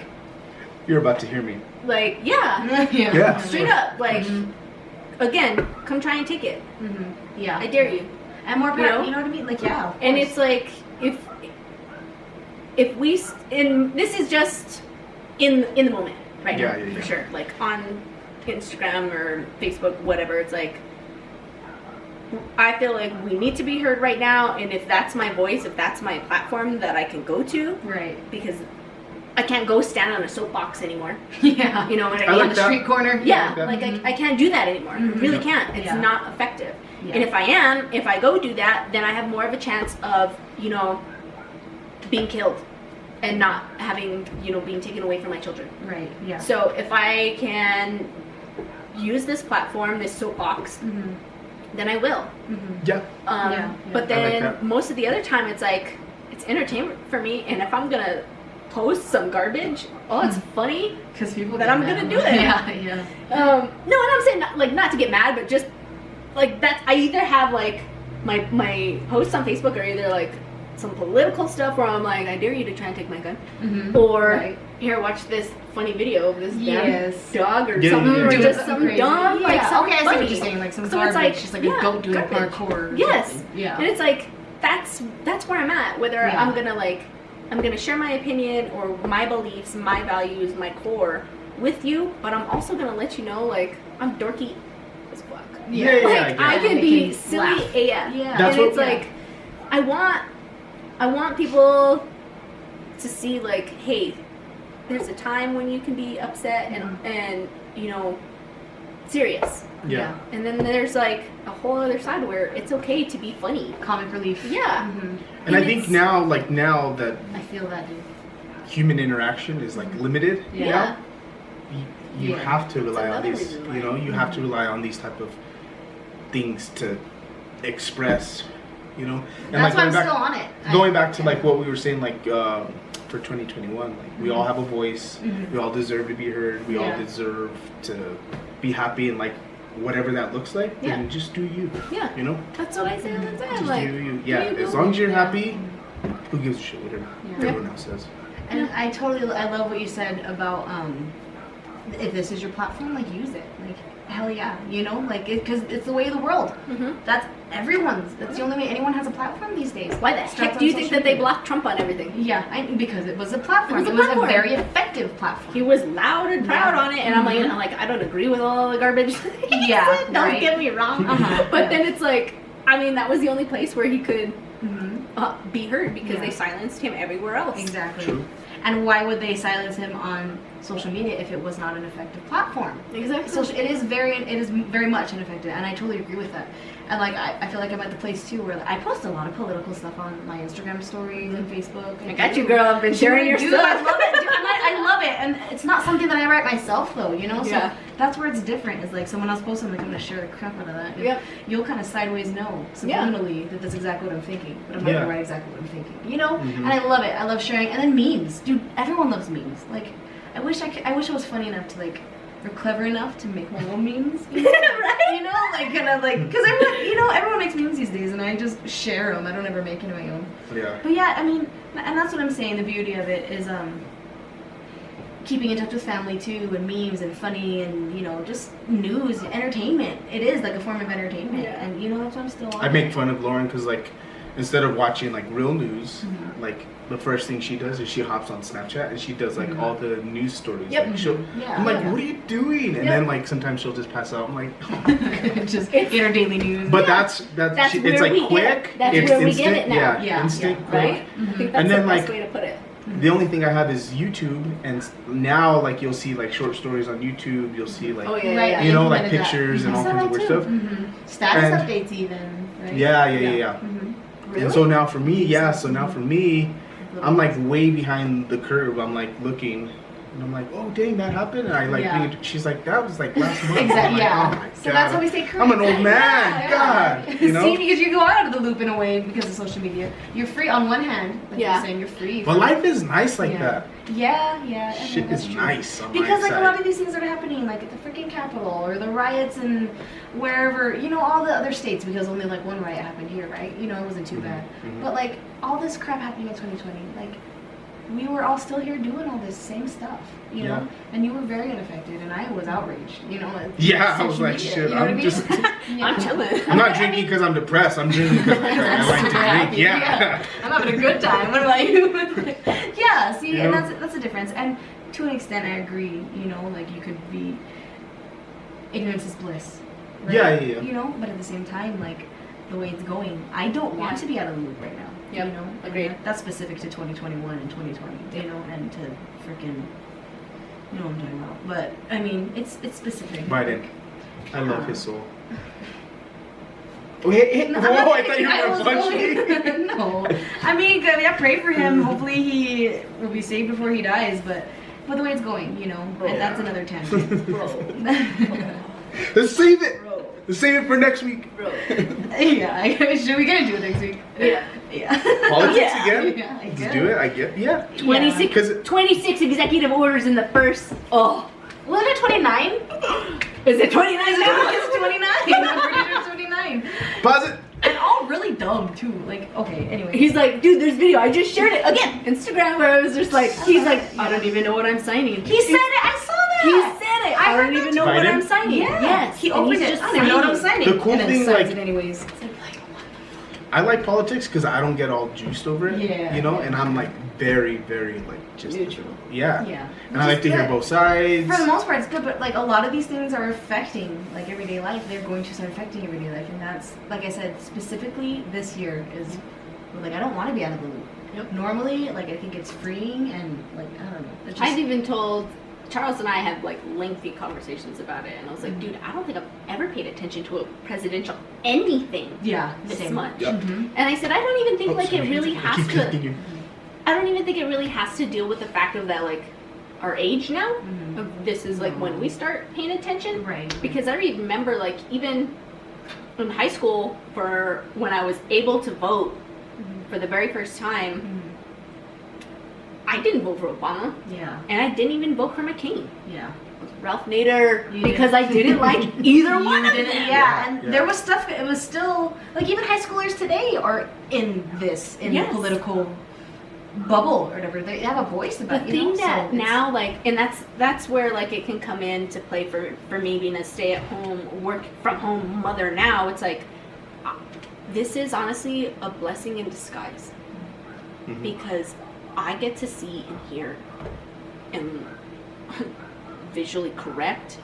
You're about to hear me. yeah, Yeah. straight up, like again, come try and take it. Yeah. I dare you. And more, You know? you know what I mean? Like, yeah. of And course. it's like if we and this is just in the moment right now Yeah. for sure. Like on Instagram or Facebook, whatever. It's like I feel like we need to be heard right now, and if that's my voice, if that's my platform that I can go to, Right. because I can't go stand on a soapbox anymore. Yeah. You know what I I mean? like On the that. street corner. Yeah, Yeah. like I can't do that anymore. I really can't. It's Yeah. not effective. Yeah. And if I go do that, then I have more of a chance of, being killed and not having, being taken away from my children. Right. Yeah. So if I can use this platform, this soapbox, then I will. Yeah. Yeah. But I like then that. most of the other time, it's like, it's entertainment for me. And if I'm going to post some garbage, it's funny. Because people That get I'm mad. gonna do it. Yeah. No, and I'm saying not to get mad, but just like that. I either have like my posts on Facebook are either like some political stuff where I'm like, I dare you to try and take my gun, or Right. here, watch this funny video of this Yes. damn dog or Yeah, something, yeah, or yeah. just Something something crazy. dumb, like Yeah. something Okay, I see what funny. you're saying. Like some So garbage. it's like, just like a yeah, goat doing garbage. parkour. Or Yes. something. Yeah. And it's like that's where I'm at. Whether Yeah. I'm gonna share my opinion or my beliefs, my values, my core with you, but I'm also gonna let you know like I'm dorky as fuck. Yeah, I Like get I it. can They be can silly laugh. AF. Yeah. That's And what- it's like I want people to see like, hey, there's a time when you can be upset and serious. Yeah. And then there's like a whole other side where it's okay to be funny. Comic relief. Yeah. And I And think it's- now that I feel that, dude. human interaction is like limited, Yeah. you Yeah. have to rely on another these. reason why. You have to rely on these type of things to express. And That's why I'm going still on it. Going back to like what we were saying, like for 2021, like we all have a voice. We all deserve to be heard. We all Yeah. deserve to be happy and like whatever that looks like. Yeah. Then just do you. Yeah. Just That's what I say all the time. do Like, you. Yeah. do you As do long as you're Yeah. happy, who gives a shit? Whatever Yeah. everyone else says. And I love what you said about if this is your platform, like use it. Like hell yeah, you know, like because it's the way of the world. That's the only way anyone has a platform these days. Why the heck do you think that they blocked Trump on everything? Yeah, because it was a platform. It was platform. a very effective platform. He was loud and proud on it, and I'm like, I don't agree with all the garbage. Don't get me wrong. But then it's like, I mean, that was the only place where he could be heard because they silenced him everywhere else. Exactly. True. And why would they silence him on social media if it was not an effective platform? Exactly. So it is very much ineffective, and I totally agree with that. And like I feel like I'm at the place too where I post a lot of political stuff on my Instagram stories and Facebook. And I got you, girl. I've been sharing your stuff. I love it. Dude, I love it, and it's not something that I write myself though, you know. So that's where it's different. It's like someone else posts something, I'm gonna share the crap out of that. Yep. You'll kind of sideways know subliminally that that's exactly what I'm thinking, but I'm not gonna write exactly what I'm thinking, you know. And I love it. I love sharing, and then memes, dude. Everyone loves memes. Like I wish I was funny enough to like. Or clever enough to make my own memes, you know? Right? You know, like kind of like because everyone makes memes these days, and I just share them. I don't ever make any of my own. Yeah. But yeah, I mean, and that's what I'm saying. The beauty of it is keeping in touch with family too, and memes and funny, and you know, just news, entertainment. It is like a form of entertainment, and you know that's what I'm still on. I make fun of Lauren because like instead of watching like real news, like the first thing she does is she hops on Snapchat and she does like all the news stories. Yep. Like, I'm like, what are you doing? And then like sometimes she'll just pass out. I'm like, just get her daily news. But that's it's like quick. That's it's where we instant. get it now. Yeah, instant, quick. Right? I think that's And then, the best like, way to put it. The only thing I have is YouTube, and now like you'll see like short stories on YouTube. You'll see like you know like pictures and all kinds of weird stuff. Status updates even. Right? Yeah. Really? And so now for me, I'm like way behind the curve. I'm like looking, and I'm like, oh dang, that happened. And I like, she's like, that was like last month. Exactly. Like, Yeah. oh my God. So that's why we stay current. I'm an old man. God. You know. See, because you go out of the loop in a way because of social media. You're free on one hand, like you're saying, you're free. But life is nice like that. Yeah. Shit is nice. On because my like side. a lot of these things that are happening, like at the freaking Capitol or the riots and wherever, you know, all the other states, because only like one riot happened here, right? You know, it wasn't too bad. But like all this crap happening in 2020, like we were all still here doing all this same stuff, you know, and you were very unaffected, and I was outraged, you know. I was like, media, shit, you know I'm just. I'm chilling. I'm not drinking because I'm depressed. I'm drinking because I like to drink. Yeah. I'm having a good time. What about you? Yeah, see, You and know? that's the difference. And to an extent, I agree. You know, like you could be ignorance is bliss. Right? Yeah. You know, but at the same time, like the way it's going, I don't want to be out of the loop right now. Yep. You know, Agreed. And that's specific to 2021 and 2020. You know, and to freaking, you know what I'm talking about. But I mean, it's specific. Biden. I love his soul. I thought you were going to punch me. No. I mean, I pray for him. Hopefully he will be saved before he dies. But the way it's going, you know, and that's another tangent. Let's save it. Let's save it for next week. Yeah, should we gonna do it next week? Yeah. Politics again? Yeah, I Let's guess. do it. I get. Yeah. 26 executive orders in the first. Oh. Wasn't it 29? Is it 29 now? It's 29. I'm pretty sure it's 29. Pause it. And all really dumb too. Like, okay, anyway. He's like, dude, there's video. I just shared it again. Instagram, where I was just like, he's like, I don't even know what I'm signing. He said it. I saw that. He said it. I don't even know what I'm signing. Yeah. Yes. He opened it. I don't even know what I'm signing. The cool and then thing, signs like, it anyways. I like politics because I don't get all juiced over it. Yeah. You know, and I'm like very, very like just neutral. Yeah. Yeah. And I like to hear both sides. For the most part, it's good, but like a lot of these things are affecting like everyday life. They're going to start affecting everyday life, and that's like I said, specifically this year is like I don't want to be out of the loop. Yep. Normally, like I think it's freeing and like I don't know. It's just, I've even told Charles and I have like lengthy conversations about it, and I was like, dude, I don't think I've ever paid attention to a presidential anything this same. much. Yep. And I said, I don't even think like it really has Keep to. continuing. I don't even think it really has to deal with the fact of that like our age now. Of this is like when we start paying attention, Right. Because I remember like even in high school for when I was able to vote for the very first time. I didn't vote for Obama. Yeah. And I didn't even vote for McCain. Yeah. Ralph Nader, You because did. I didn't like either one of them. Yeah, and there was stuff. It was still like even high schoolers today are in this Yes. political bubble or whatever. They have a voice The about thing that so now, like, and that's where, like, it can come into play for me being a stay-at-home, work-from-home mother now. It's like, this is honestly a blessing in disguise. Mhm. Because I get to see and hear and visually correct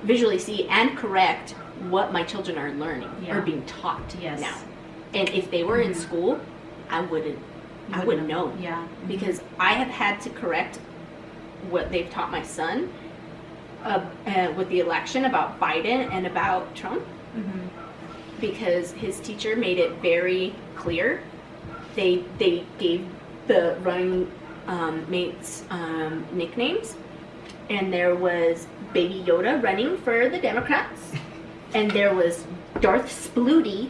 visually see and correct what my children are learning Yeah. or being taught Yes. now. And if they were in school, I wouldn't know. Yeah. Because I have had to correct what they've taught my son with the election about Biden and about Trump, Mm-hmm. because his teacher made it very clear. They gave the running mates nicknames, and there was Baby Yoda running for the Democrats, and there was Darth Splooty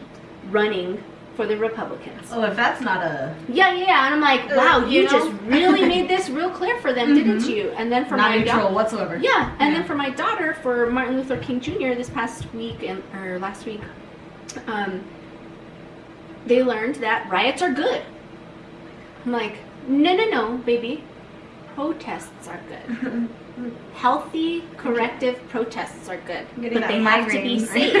running for the Republicans. Oh, if that's not a Yeah, and I'm like, wow, you you know? just really made this real clear for them, didn't you? And then for not my neutral whatsoever. yeah, and Yeah. then for my daughter, for Martin Luther King Jr. this past week or last week, they learned that riots are good. I'm like, no, baby, protests are good. Healthy, corrective protests are good, Getting but that they have to be migraine. safe.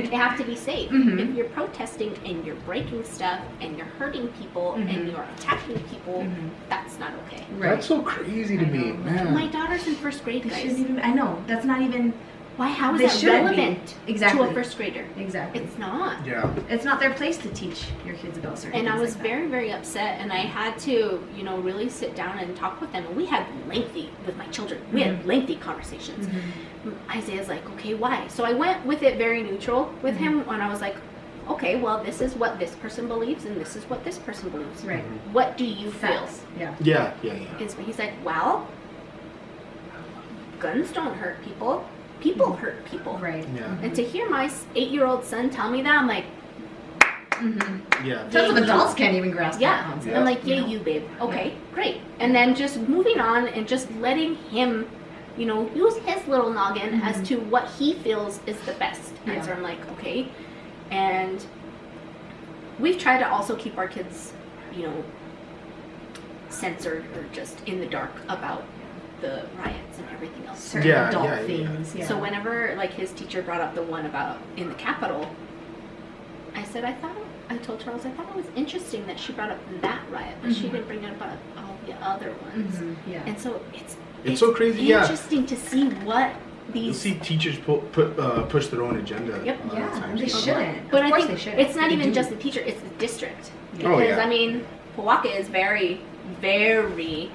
They have to be safe. Mhm. If you're protesting and you're breaking stuff and you're hurting people and Mhm. you're attacking people, Mhm. that's not okay. That's so crazy to I me, know. man. My daughter's in first grade, They guys. shouldn't even. I know that's not even. Why? How is They that shouldn't be. relevant Exactly. to a first grader? Exactly. It's not. Yeah. It's not their place to teach your kids about certain And I things was like that. very, very upset, and I had to, really sit down and talk with them. And we had with my children, we had lengthy conversations. Isaiah's like, okay, why? So I went with it very neutral with him, and I was like, okay, well, this is what this person believes, and this is what this person believes. Right. What do you feel? Facts. Yeah. Yeah. He's like, well, guns don't hurt people. People hurt people. Right. Yeah. And to hear my 8-year-old son tell me that, I'm like, Yeah. Tons of adults can't even grasp that yeah. concept. I'm like, you yeah, know? you babe. Okay, great. And then just moving on and just letting him, use his little noggin as to what he feels is the best answer. Yeah. I'm like, okay. And we've tried to also keep our kids, censored or just in the dark about the riots and everything else. Certain Yeah, adult yeah, yeah. things. Yeah. So whenever his teacher brought up the one about in the Capitol, I said I told Charles I thought it was interesting that she brought up that riot, but she didn't bring it up about all the other ones. Yeah. And so It's so crazy, yeah. interesting to see what You'll these. see teachers push their own agenda. Yep. a lot of Yeah, times. they shouldn't. But Of I course think they should. it's not They even do. just the teacher; it's the district. Oh, Because yeah. I mean, Powaka is very, very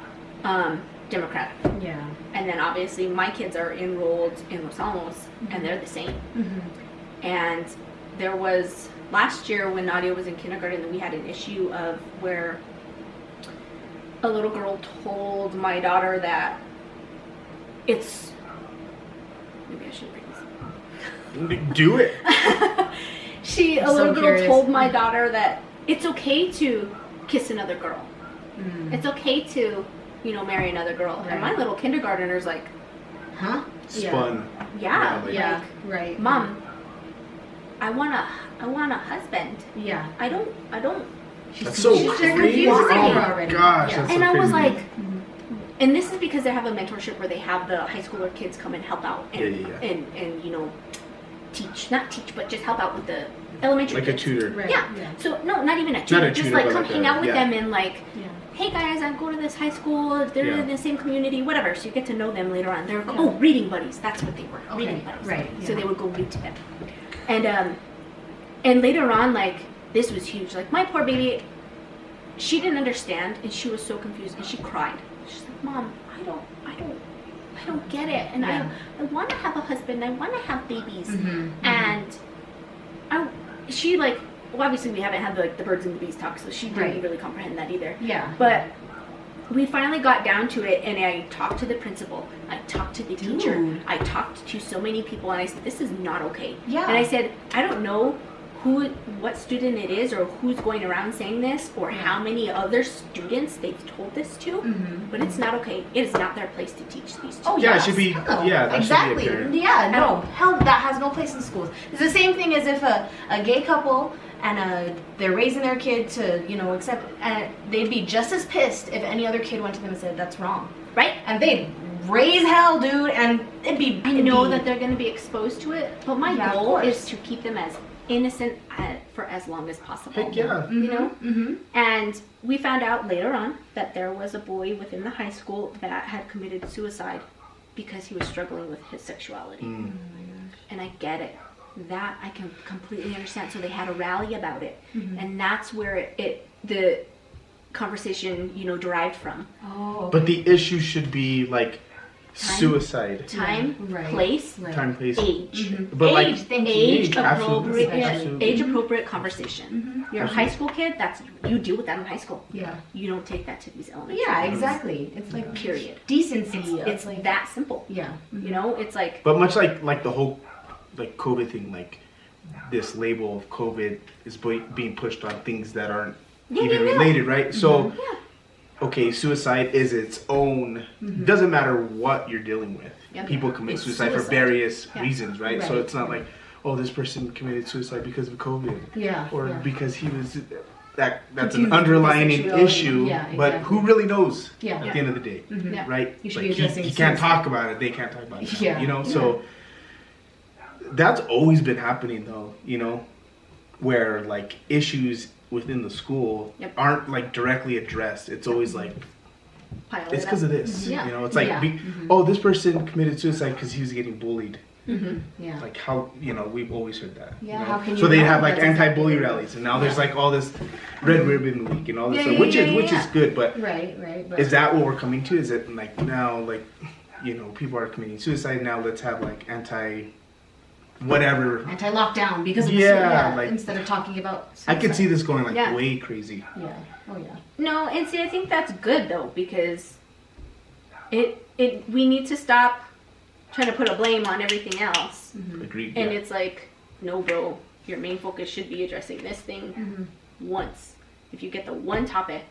Democratic, Yeah. and then obviously my kids are enrolled in Los Alamos, and they're the same. And there was last year when Nadia was in kindergarten that we had an issue of where a little girl told my daughter that maybe I shouldn't bring this up. Do it. A I'm so little girl curious. told my daughter that it's okay to kiss another girl. It's okay to, marry another girl. And my Right. little kindergartner's like, Huh? Spun. yeah, like- Yeah. Right. Mom, I want a husband. Yeah. I don't. That's so She's crazy. confused Oh over my already. gosh. Yeah. That's And so I was crazy. like, and this is because they have a mentorship where they have the high schooler kids come and help out and Yeah. and not teach, but just help out with the elementary like a kids. tutor. Right. Yeah. Yeah. So no, not even a Not tutor. a Just tutor, like but come like hang a- out with yeah. them and like, Yeah. hey guys, I go to this high school. They're Yeah. in the same community, whatever. So you get to know them later on. They're Yeah. reading buddies. That's what they were. Okay, Reading buddies. right, So yeah. they would go read to them. And later on, like this was huge. Like my poor baby, she didn't understand and she was so confused and she cried. She's like, Mom, I don't get it. And Yeah. I want to have a husband. I want to have babies. Mhm. And she like, well, obviously we haven't had the birds and the bees talk, so she didn't Right. really comprehend that either. Yeah. But we finally got down to it, and I talked to the principal. I talked to the teacher. Dude. I talked to so many people, and I said, this is not okay. Yeah. And I said, I don't know what student it is or who's going around saying this or how many other students they've told this to, but it's not okay. It is not their place to teach these children. Oh, Yeah, yes. it should be. No. Yeah, that exactly. should be apparent. Yeah, no, hell, that has no place in schools. It's the same thing as if a gay couple and they're raising their kid to, you know, accept, and they'd be just as pissed if any other kid went to them and said that's wrong, Right? and they'd raise hell, dude, and I know that they're going to be exposed to it, but my Yeah, of goal course. is to keep them as innocent for as long as possible. Heck yeah. You know? Mm-hmm. And we found out later on that there was a boy within the high school that had committed suicide because he was struggling with his sexuality. And I get it. That I can completely understand. So they had a rally about it. And that's where the conversation, you know, derived from. Oh. But the issue should be like suicide. Time, Right. place, Right. Time, place. age. But like Age, thank you. Age absolutely, appropriate, absolutely. age appropriate conversation. You're a high school kid. You deal with that in high school. Yeah. You don't take that to these elementary. Yeah, exactly. It's like Period. decency. It's like that simple. yeah. You know, it's like But much like the whole like COVID thing, like this label of COVID is being pushed on things that aren't even related, right? So, okay, suicide is its own. Doesn't matter what you're dealing with. Yep. People commit It's suicide for suicide. various Yeah. reasons, right? So Right. it's not like, oh, this person committed suicide because of COVID, Yeah. or yeah. because he was. That's Confused an with underlying sexuality. issue, Yeah, but exactly. who really knows Yeah. at the end of the day, Yeah. right? You should Like, be addressing he can't suicide. talk about it. They can't talk about it. Yeah. You know, so that's always been happening, though. You know, where like issues within the school Yep. aren't like directly addressed. It's always like pile it's it because up. of this. Yeah. You know, it's like Yeah. oh, this person committed suicide because he was getting bullied. Yeah. Like how we've always heard that. Yeah, you know? how can you so they know have like that's exactly anti-bully what- rallies, and now there's like all this red ribbon week and all this Yeah, stuff, yeah, which yeah, is yeah. good. But Right. But is that what we're coming to? Is it like now like people are committing suicide now? Let's have like whatever. anti-lockdown because of Yeah, like- instead of talking about I could see this going like Yeah. way crazy. Yeah. Oh yeah. No, and see, I think that's good though because we need to stop trying to put a blame on everything else. Agreed. And yeah. it's like, no, bro, your main focus should be addressing this thing once. If you get the one topic,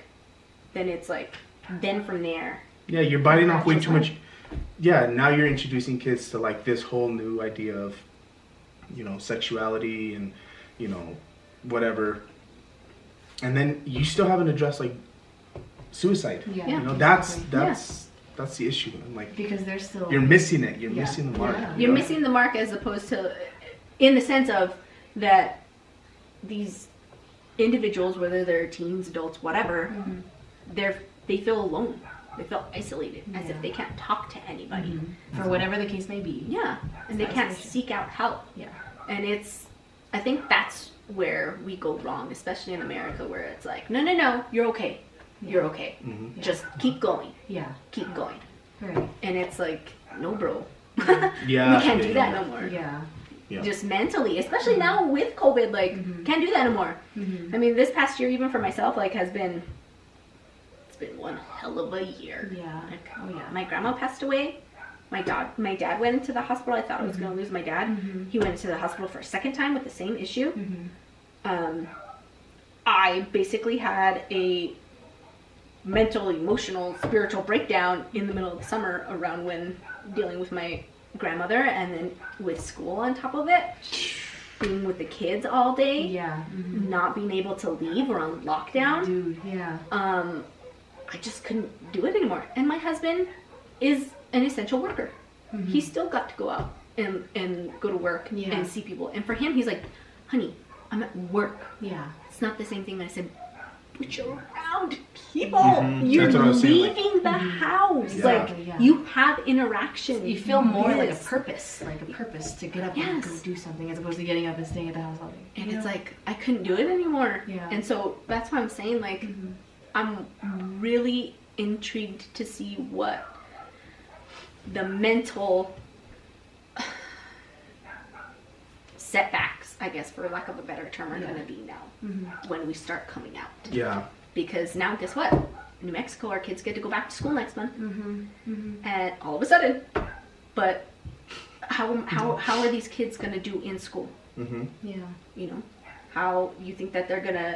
then it's like, then from there. Yeah, you're biting off way too much. Yeah, now you're introducing kids to like this whole new idea of, sexuality and, whatever. And then you still haven't addressed like suicide. Yeah. That's the issue. I'm like, Because they're still. you're missing it. You're Yeah. missing the mark. Yeah. you You're know? missing the mark as opposed to, in the sense of that these individuals, whether they're teens, adults, whatever, they feel alone. They feel isolated, as if they can't talk to anybody. for whatever the case may be. Yeah, and they can't Isolation. seek out help. Yeah. And I think that's where we go wrong, especially in America, where it's like, no, you're okay. You're okay. Mhm. Just keep going. Yeah. Keep going. Right. And it's like, no, bro. Yeah. We can't do yeah, that no more. Yeah. Yeah. Just mentally, especially now with COVID, like, can't do that no more. I mean, this past year, even for myself, like, it's been one hell of a year. Yeah. Like, Oh yeah. my grandma passed away. My dad went into the hospital. I thought I was going to lose my dad. He went into the hospital for a second time with the same issue. I basically had a mental, emotional, spiritual breakdown in the middle of the summer around when dealing with my grandmother, and then with school on top of it, being with the kids all day, Yeah. not being able to leave or on lockdown. Dude. Yeah. I just couldn't do it anymore. And my husband is an essential worker. He still got to go out and go to work Yeah. and see people. And for him, he's like, honey, I'm at work. Yeah. It's not the same thing. And I said, but you're around people. Mhm. You're That's what I was saying, like- leaving the house. Exactly, Like, yeah. you have interaction. You feel more like a Yes. purpose to get up and go Yes. do something as opposed to getting up and staying at the house all day. And it's like, I couldn't do it anymore. Yeah. And so that's why I'm saying, like, I'm really intrigued to see what the mental setbacks, I guess, for lack of a better term, are going to be now when we start coming out. Yeah. Because now, guess what? New Mexico, our kids get to go back to school next month. And all of a sudden, how are these kids going to do in school? Mm-hmm. Yeah. You know? how you think that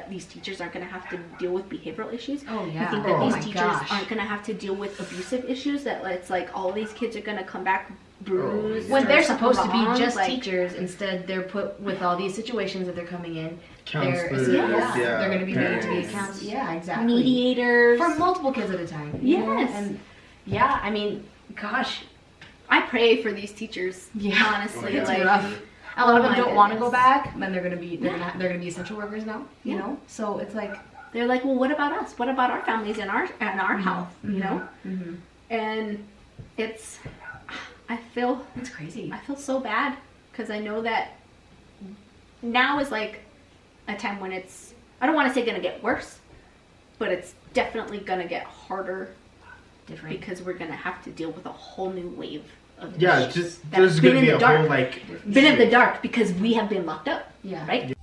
these teachers aren't gonna have to deal with behavioral issues. Oh yeah. You think that Oh these my teachers gosh. aren't gonna have to deal with abusive issues, that it's like all these kids are gonna come back bruised. yeah. When or they're something supposed to be wrong, just like, teachers, instead they're put with all these situations that they're coming in. Counselors, They're going to be made to be parents. counselors. Yeah, exactly. mediators. For multiple kids at a time. you know? Yes. And yeah, I mean, gosh, I pray for these teachers. Yeah. Honestly, It's like rough. A lot of them my don't want to go goodness. back. Then they're going to be they're going to be essential workers now. You know, so it's like they're like, well, what about us? What about our families and our health? You know, mm-hmm. and I feel It's crazy. I feel so bad because I know that now is like a time when it's, I don't want to say gonna get worse, but it's definitely gonna get harder Different. because we're gonna have to deal with a whole new wave of Yeah, issues just that there's have been gonna in be the a dark. whole like Been in the dark because we have been locked up, Yeah. right?